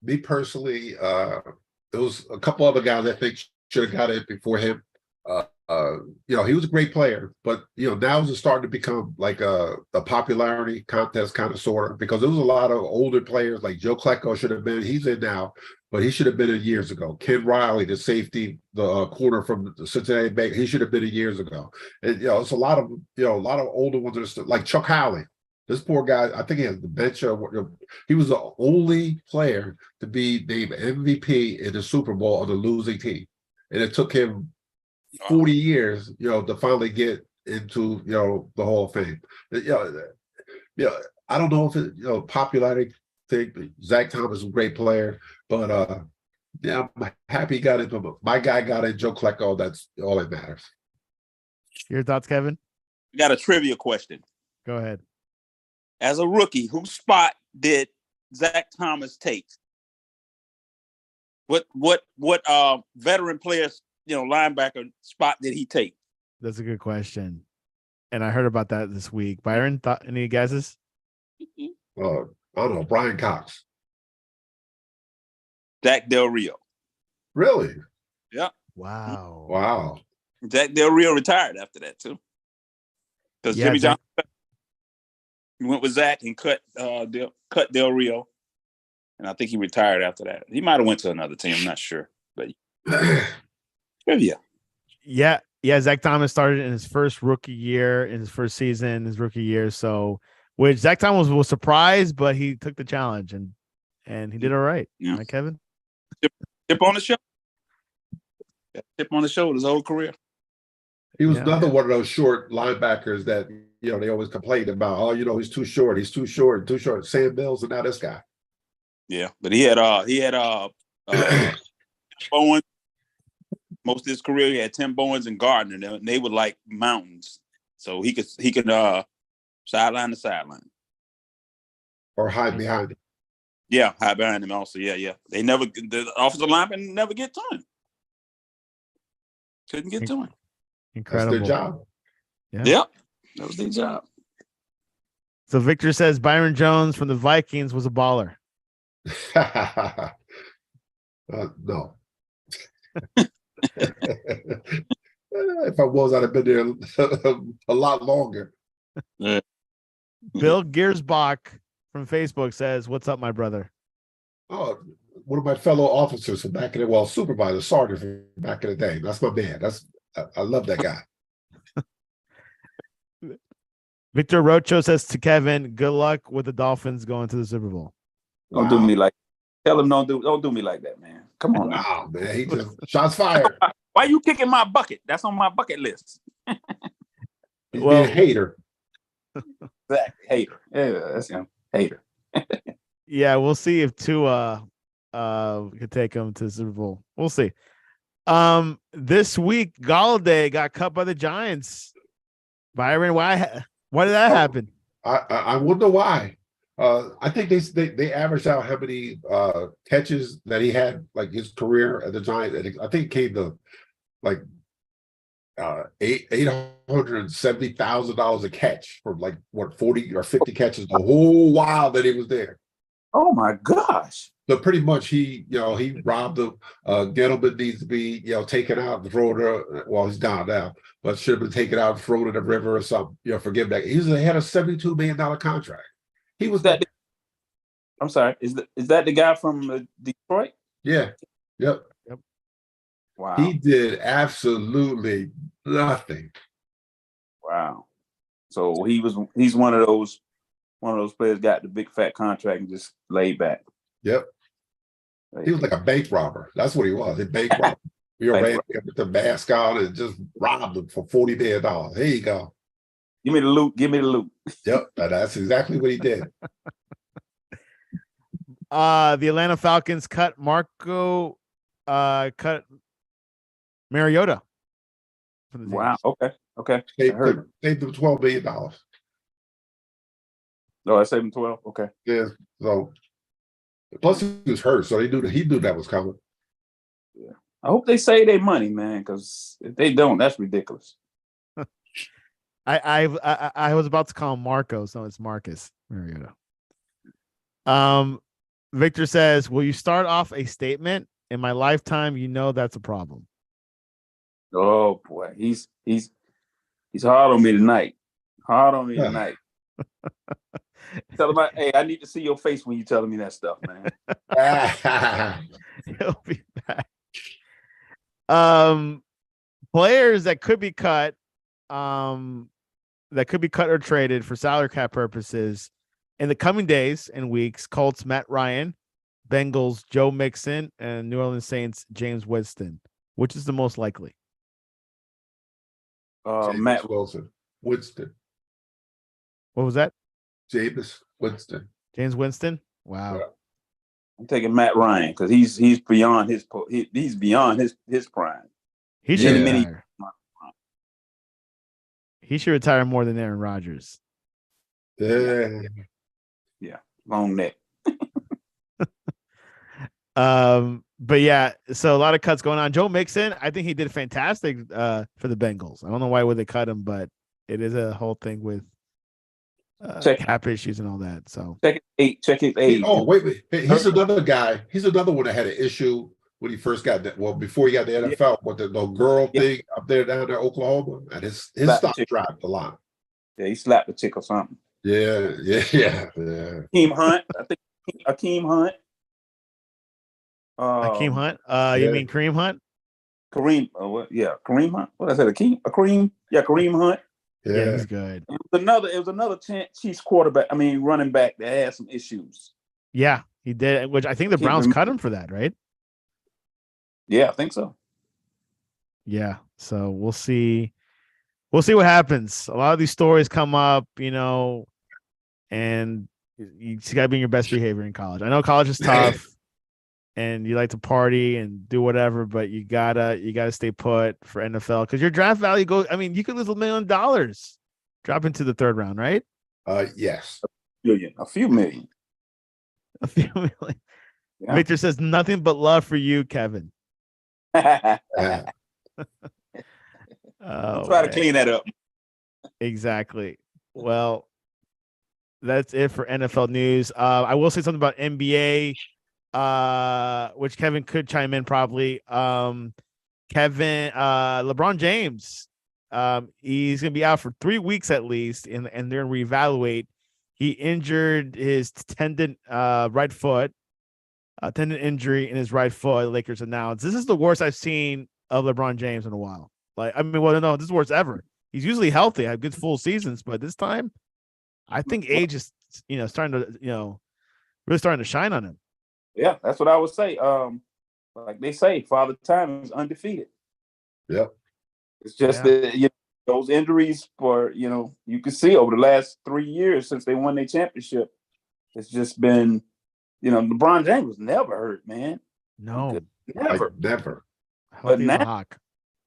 Me personally, there was a couple other guys I think should have got it before him. He was a great player, but now it's starting to become like a popularity contest kind of sort of, because there was a lot of older players like Joe Klecko should have been. He's in now, but he should have been in years ago. Ken Riley, the safety, the corner from the Cincinnati Bank, he should have been in years ago. And it's a lot of older ones that are still, like Chuck Howley. This poor guy, I think he has dementia. He was the only player to be named MVP in the Super Bowl on the losing team, and it took him 40 years, to finally get into, the Hall of Fame. I don't know if it, popularity thing. Zach Thomas is a great player, but I'm happy he got it. But my guy got it, Joe Klecko. That's all that matters. Your thoughts, Kevin? I got a trivia question. Go ahead. As a rookie, whose spot did Zach Thomas take? What veteran players, linebacker spot did he take? That's a good question. And I heard about that this week. Byron, any guesses? I don't know. Brian Cox. Jack Del Rio. Really? Yeah. Wow. Wow. Jack Del Rio retired after that too. Because Jimmy Johnson went with Zach and cut Del Rio. And I think he retired after that. He might have went to another team. I'm not sure. But yeah. Yeah. Zach Thomas started in his first rookie year, in his first season, his rookie year. So, which Zach Thomas was surprised, but he took the challenge and he did all right. Yeah. Right, Kevin? Tip on the show. Tip on the show his whole career. He was another one of those short linebackers that, they always complained about. Oh, he's too short. He's too short. Too short. Sam Mills, and now this guy. Yeah, but he had Bowens. Most of his career, he had Tim Bowens and Gardner, and they were like mountains. So he could sideline to sideline Or hide behind him. Yeah, hide behind him also. Yeah. The offensive linemen never get to him. Couldn't get to him. Incredible. That's their job. Yeah, that was their job. So Victor says Byron Jones from the Vikings was a baller. No. If I was, I'd have been there a lot longer. Bill Giersbach from Facebook says, "What's up, my brother?" Oh, one of my fellow officers from back in the supervisor, sergeant from back in the day. That's my man. I love that guy. Victor Rocho says to Kevin, "Good luck with the Dolphins going to the Super Bowl." Don't do me like. Tell him don't do me like that, man. Come on. Wow, man. He just shots fired. Why you kicking my bucket? That's on my bucket list. He's being a hater. Exactly. Hater. Yeah, that's him. Hater. Yeah, we'll see if Tua could take him to the Super Bowl. We'll see. This week, Galladay got cut by the Giants. Byron, why did that happen? I wonder why. I think they averaged out how many catches that he had, like his career at the Giants. I think it came to like $870,000 a catch for 40 or 50 catches the whole while that he was there. Oh my gosh! So pretty much he robbed the Gettleman needs to be taken out and thrown while he's down now, but should have been taken out and thrown in the river or something. Forgive that. He had a $72 million contract. He was that. I'm sorry. Is that the guy from Detroit? Yeah. Yep. Wow. He did absolutely nothing. Wow. So he's one of those players got the big fat contract and just laid back. Yep. He was like a bank robber. That's what he was. A bank robber. We ran with the mask on and just robbed him for $40 million. Here you go. Give me the loot. Yep, that's exactly what he did. The Atlanta Falcons cut Mariota. from the team. Wow. Okay. Okay. I Saved heard. them $12 million. No, I saved him 12. Okay. Yeah. So plus he was hurt, so he knew that was coming. Yeah. I hope they save their money, man, because if they don't, that's ridiculous. I was about to call him Marco, so it's Marcus. There we go. Victor says, "Will you start off a statement? In my lifetime, you know that's a problem." Oh boy, he's hard on me tonight. Hard on me Yeah. tonight. Tell him, hey, I need to see your face when you telling me that stuff, man. He'll be back. Players that could be cut, or traded for salary cap purposes in the coming days and weeks: Colts Matt Ryan, Bengals Joe Mixon, and New Orleans Saints James Winston. Which is the most likely? Matt Wilson. Winston. What was that? Jameis Winston. James Winston. Wow. Yeah. I'm taking Matt Ryan because he's beyond he's beyond his prime. He should Yeah. retire. He should retire more than Aaron Rodgers. Yeah. Long neck. But yeah, so a lot of cuts going on. Joe Mixon, I think he did fantastic for the Bengals. I don't know why would they cut him, but it is a whole thing with cap issues and all that. So Check his age. Oh, wait. Hey, he's another guy. He's another one that had an issue when he first got that. Well, before he got the NFL, with the girl thing up there down there, Oklahoma, and his stock dropped a lot. Yeah, he slapped a chick or something. Yeah. Akeem Hunt. I think Akeem Hunt. Akeem Hunt. You mean Kareem Hunt? Kareem. What? Yeah, Kareem Hunt. What I said, Kareem. Yeah, Kareem Hunt. Yeah, he's good. It was another Chiefs running back that had some issues. Yeah, he did. Which I think the Browns cut him for that, right? Yeah, I think so. Yeah. So we'll see. We'll see what happens. A lot of these stories come up, and you just gotta be in your best behavior in college. I know college is tough. And you like to party and do whatever, but you gotta stay put for NFL because your draft value goes. I mean, you could lose $1 million, drop into the third round, right? Yes. A few million. A few million. Yeah. Victor says nothing but love for you, Kevin. Yeah. I'll try to clean that up. Exactly. Well, that's it for NFL news. I will say something about NBA. Which Kevin could chime in probably. LeBron James, he's gonna be out for 3 weeks at least, and they're gonna reevaluate. He injured his right foot, tendon injury in his right foot. The Lakers announced this is the worst I've seen of LeBron James in a while. This is the worst ever. He's usually healthy, had good full seasons, but this time, I think age is starting to really starting to shine on him. Yeah, that's what I would say. Like they say, Father Time is undefeated. Yep. It's just that those injuries you can see over the last 3 years since they won their championship. It's just been, LeBron James was never hurt, man. No, never. But now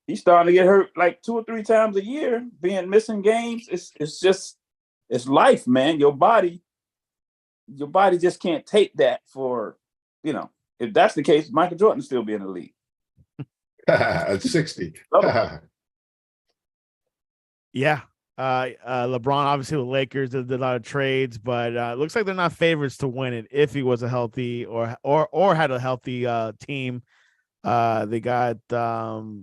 he's starting to get hurt like 2 or 3 times a year, being missing games. It's life, man. Your body just can't take that for. If that's the case, Michael Jordan will still be in the league. At 60. Yeah. LeBron, obviously, with Lakers did a lot of trades, but it looks like they're not favorites to win it if he was a healthy or had a healthy team. They got D'Angelo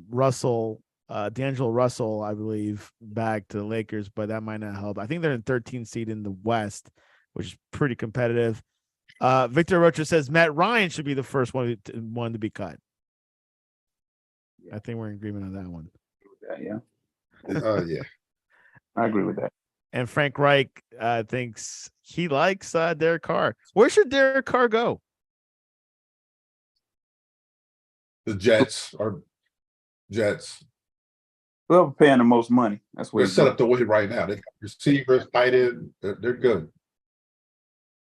Russell, I believe, back to the Lakers, but that might not help. I think they're in 13th seed in the West, which is pretty competitive. Victor Rocha says Matt Ryan should be the first one to be cut. I think we're in agreement on that one. Yeah. Yeah. I agree with that. And Frank Reich thinks he likes Derek Carr. Where should Derek Carr go? The Jets. Whoever paying the most money. That's where They're set up to win right now. They got receivers, tight end. They're good.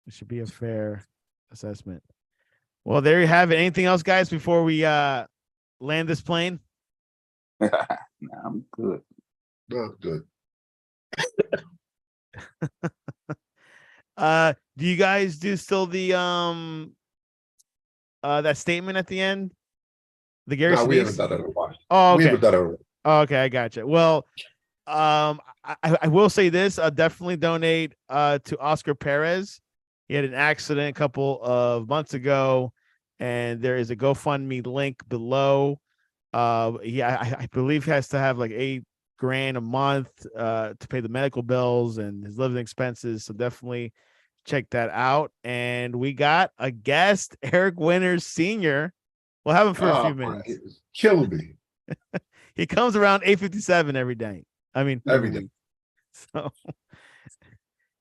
It should be a fair assessment. Well, there you have it. Anything else, guys, before we land this plane? Nah, I'm good. No, good. Do you guys do still the that statement at the end? The Gary No, we haven't Sinise? done it in a while. Oh, We okay. haven't done it in a while. Oh, okay, I gotcha. Well, I will say this: I'll definitely donate to Oscar Perez. He had an accident a couple of months ago, and there is a GoFundMe link below. I believe he has to have like $8,000 a month to pay the medical bills and his living expenses. So definitely check that out. And we got a guest, Eric Winters Sr. We'll have him for a few minutes. It's killing me He comes around 8:57 every day. I mean, every day. week. So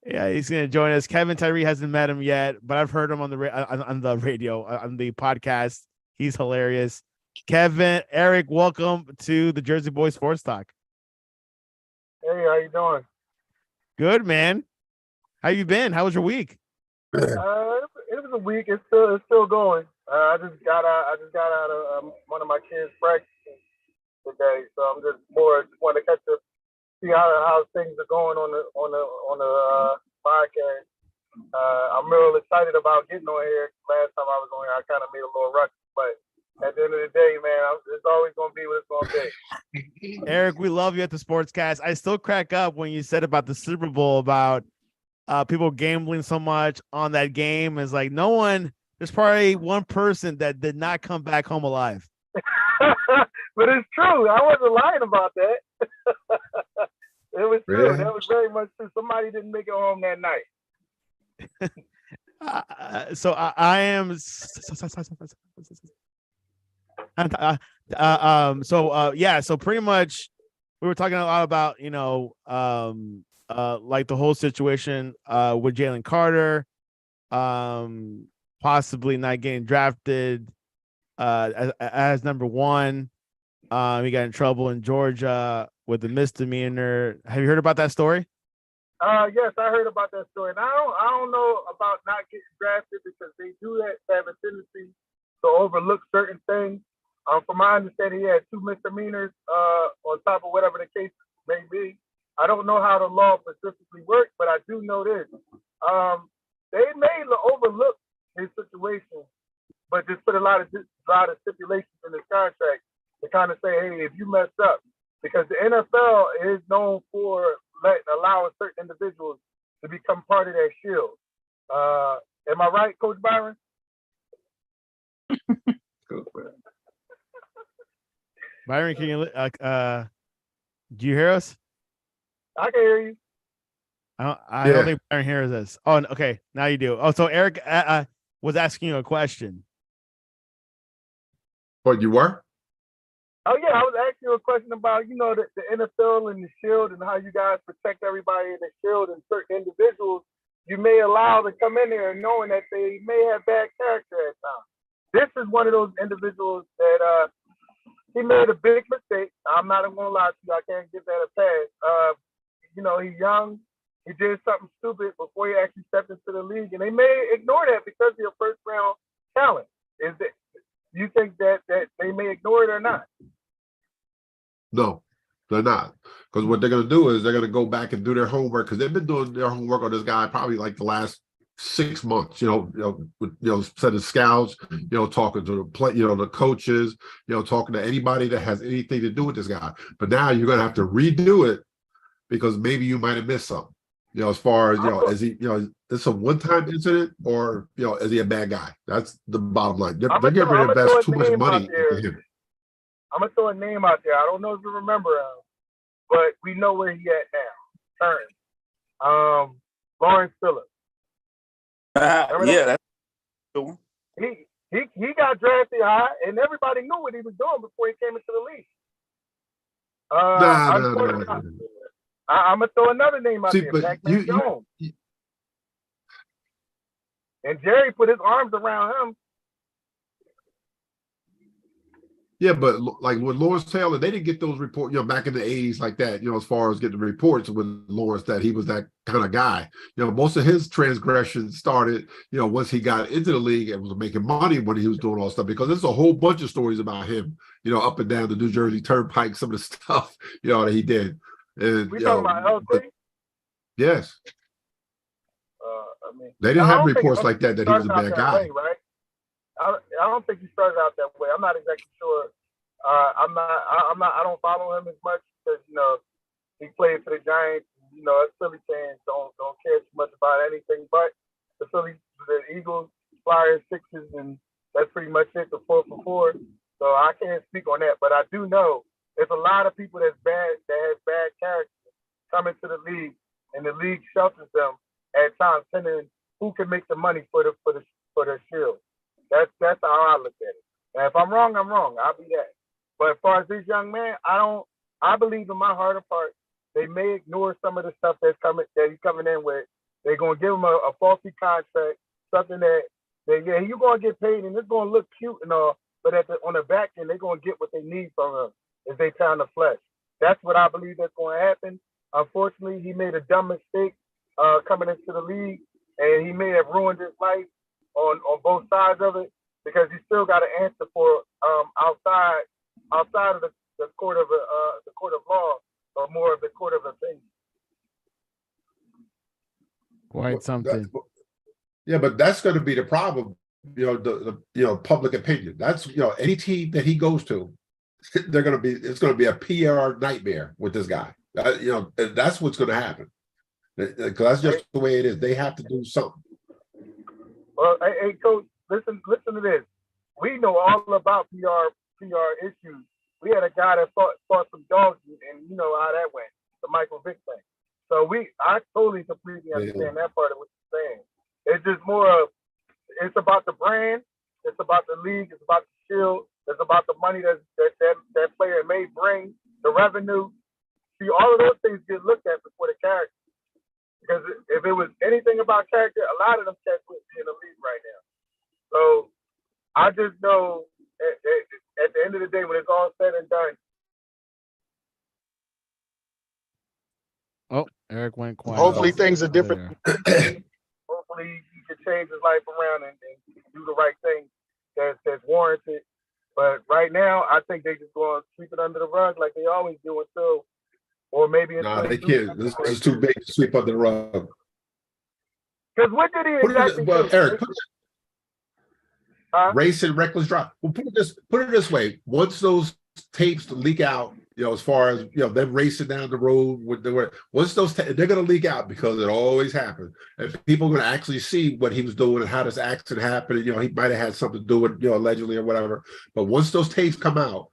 yeah, he's gonna join us. Kevin Tyree hasn't met him yet, but I've heard him on the radio, on the podcast. He's hilarious. Kevin, Eric, welcome to the Jersey Boys Sports Talk. Hey, how you doing? Good, man. How you been? How was your week? It was a week. It's still going. I just got out of one of my kids' practices today, so I'm just want to catch up, see how things are going on the podcast. I'm real excited about getting on here. Last time I was on here, I kind of made a little rush, but at the end of the day, man, it's always going to be what it's going to be. Eric, we love you at the Sportscast. I still crack up when you said about the Super Bowl about people gambling so much on that game. It's like there's probably one person that did not come back home alive. But it's true. I wasn't lying about that. It was true. Really? That was very much true. Somebody didn't make it home that night. So I am. So pretty much we were talking a lot about like the whole situation with Jalen Carter possibly not getting drafted as number one. He got in trouble in Georgia with a misdemeanor. Have you heard about that story? Yes, I heard about that story. And I don't know about not getting drafted because they do have a tendency to overlook certain things. From my understanding, he had 2 misdemeanors on top of whatever the case may be. I don't know how the law specifically works, but I do know this. They may overlook his situation, but just put a lot of stipulations in his contract to kind of say, hey, if you messed up, because the NFL is known for allowing certain individuals to become part of that shield. Am I right, Coach Byron? Byron, can you do you hear us? I can hear you. I don't think Byron hears us. Oh, okay, now you do. Oh, so Eric was asking you a question. But you were? Oh yeah, I was asking you a question about the NFL and the shield and how you guys protect everybody in the shield and certain individuals you may allow to come in there knowing that they may have bad character at times. This is one of those individuals that he made a big mistake. I'm not going to lie to you. I can't give that a pass. He's young. He did something stupid before he actually stepped into the league, and they may ignore that because of your first round talent. Do you think that they may ignore it or not? No, they're not. Because what they're going to do is they're going to go back and do their homework because they've been doing their homework on this guy probably like the last 6 months. Sending scouts, talking to the coaches, talking to anybody that has anything to do with this guy. But now you're going to have to redo it because maybe you might have missed something. As far as is he, it's a one-time incident or is he a bad guy? That's the bottom line. They're getting ready to invest too much money into him. I'm gonna throw a name out there. I don't know if you remember him, but we know where he at now. Turn. Lawrence Phillips. Yeah, that's the one. He got drafted high, and everybody knew what he was doing before he came into the league. No. I'm gonna throw another name out there, Pac-Man Jones. And Jerry put his arms around him. Yeah, but like with Lawrence Taylor, they didn't get those reports, back in the 80s like that, as far as getting the reports with Lawrence that he was that kind of guy. Most of his transgressions started, once he got into the league and was making money when he was doing all stuff, because there's a whole bunch of stories about him, up and down the New Jersey Turnpike, some of the stuff, that he did. And We talking about LT? Yes. They didn't have reports like that he was a bad guy. Way, right? I don't think he started out that way. I'm not exactly sure. I don't follow him as much because he played for the Giants. Us Philly fans don't care too much about anything but the Phillies, the Eagles, Flyers, Sixers, and that's pretty much it. The 4 for 4. So I can't speak on that, but I do know there's a lot of people that have bad character coming to the league, and the league shelters them at times, sending who can make the money for the shield. That's how I look at it. And if I'm wrong, I'm wrong. I'll be that. But as far as this young man, I believe in my heart of hearts, they may ignore some of the stuff that he's coming in with. They're gonna give him a faulty contract, something that you're gonna get paid and it's gonna look cute and all, but on the back end, they're gonna get what they need from him if they pound the flesh. That's what I believe that's gonna happen. Unfortunately, he made a dumb mistake coming into the league, and he may have ruined his life on both sides of it, because he still got to answer for outside of the court of law, or more of the court of opinion. Quite something. Yeah, but that's going to be the problem. The public opinion. That's any team that he goes to, it's going to be a PR nightmare with this guy. That's what's going to happen. Because that's just the way it is. They have to do something. Well, hey, Coach, listen to this. We know all about PR issues. We had a guy that fought some dogs, and you know how that went, the Michael Vick thing. So I totally completely understand that part of what you're saying. It's just more of, it's about the brand, it's about the league, it's about the shield, it's about the money that player may bring, the revenue. See, all of those things get looked at before the character. Because if it was anything about character, a lot of them cats wouldn't be in the league right now. So I just know at the end of the day, when it's all said and done. Oh, Eric went quiet. Hopefully things are different. Hopefully he can change his life around and do the right thing that's warranted. But right now, I think they just going to sweep it under the rug like they always do until. Or maybe they can't. This is too big to sweep under the rug. Because what did he exactly do? Eric, race and reckless drive. Well, put it this way. Once those tapes leak out, as far as them racing down the road once those they're going to leak out, because it always happens. And people are going to actually see what he was doing and how this accident happened. And, he might have had something to do with allegedly or whatever. But once those tapes come out,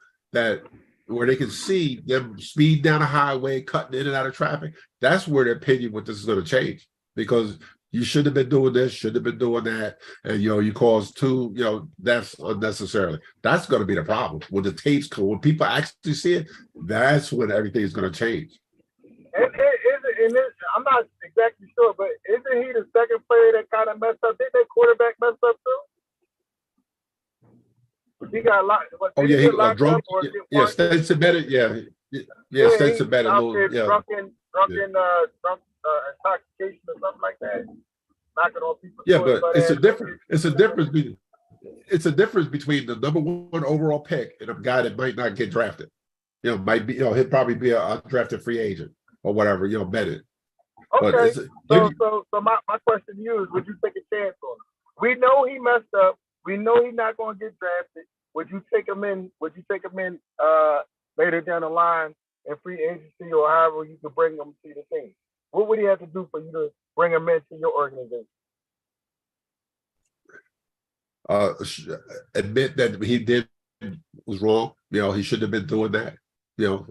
where they can see them speed down a highway, cutting in and out of traffic, that's where their opinion what this is going to change. Because you shouldn't have been doing this, shouldn't have been doing that, and you caused 2 deaths unnecessarily. That's going to be the problem when the tapes come. When people actually see it, that's when everything is going to change. And I'm not exactly sure, but isn't he the second player that kind of messed up? Didn't their quarterback mess up too? He got locked. He got drunk. Yeah, State submitted. State submitted. Drunken intoxication or something like that. Knocking on people's doors. But it's a difference between the number 1 overall pick and a guy that might not get drafted. Might be. He'll probably be an undrafted free agent or whatever. Bennett. Okay. So my question to you is: would you take a chance on him? We know he messed up. We know he's not going to get drafted. Would you take him in? Later down the line in free agency, or however you could bring him to the team? What would he have to do for you to bring him into your organization? Admit that he was wrong. He shouldn't have been doing that.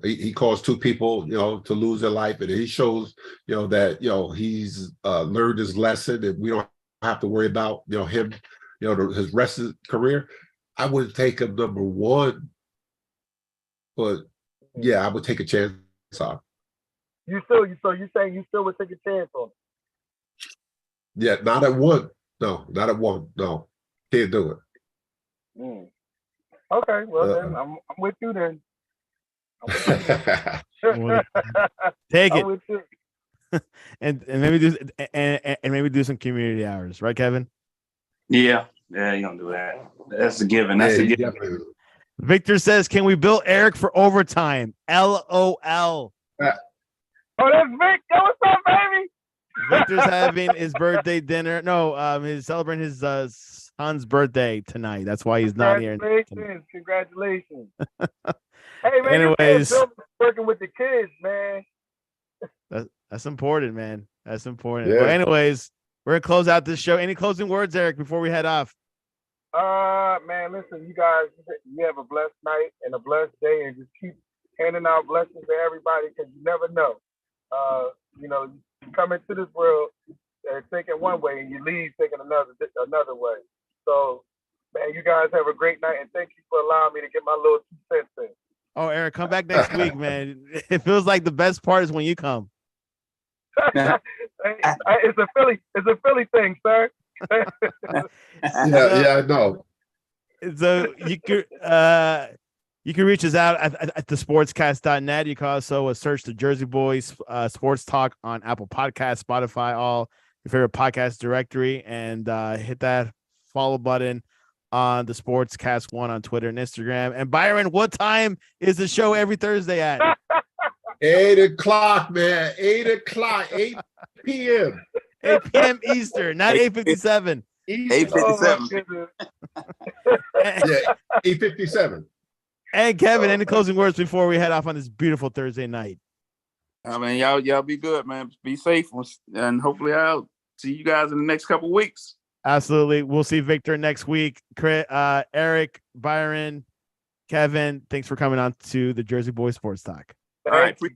He caused 2 people, to lose their life, and he shows, that he's learned his lesson, and we don't have to worry about him. His rest of his career. I wouldn't take him number 1, but I would take a chance on. So you saying you still would take a chance on him? Yeah, not at 1. No, not at 1. No, can't do it. Okay, well then I'm with you then. I'm with you. Take I'm it. with you. and maybe do and maybe do some community hours, right, Kevin? Yeah, you don't do that. That's a given. That's Yeah, a you given. definitely. Victor says, "Can we bill Eric for overtime?" LOL. Oh, that's Vic. Yo, what's up, baby? Victor's having his birthday dinner. No, he's celebrating his son's birthday tonight. That's why he's not here. Congratulations. Hey, man, you Anyways, can't working with the kids, man. that's important, man. That's important. Yeah. Well, anyways, we're gonna close out this show. Any closing words, Eric, before we head off? Man, listen, you guys, you have a blessed night and a blessed day, and just keep handing out blessings to everybody because you never know. You come into this world thinking one way, and you leave thinking another way. So, man, you guys have a great night, and thank you for allowing me to get my little 2 cents in. Oh, Eric, come back next week, man. It feels like the best part is when you come. It's a Philly thing, sir. Yeah, I know. So you can reach us out at thesportscast.net. You can also search the Jersey Boys Sports Talk on Apple Podcasts, Spotify, all your favorite podcast directory, and hit that follow button on the Sportscast 1 on Twitter and Instagram. And Byron, what time is the show every Thursday at? 8 o'clock, man. 8 o'clock, 8 p.m. 8 p.m. Eastern, not 8:57. 8:57. Yeah, 8:57. And Kevin, any closing words before we head off on this beautiful Thursday night? I mean, y'all be good, man. Be safe, and hopefully I'll see you guys in the next couple weeks. Absolutely. We'll see Victor next week. Eric, Byron, Kevin, thanks for coming on to the Jersey Boys Sports Talk. Thank you.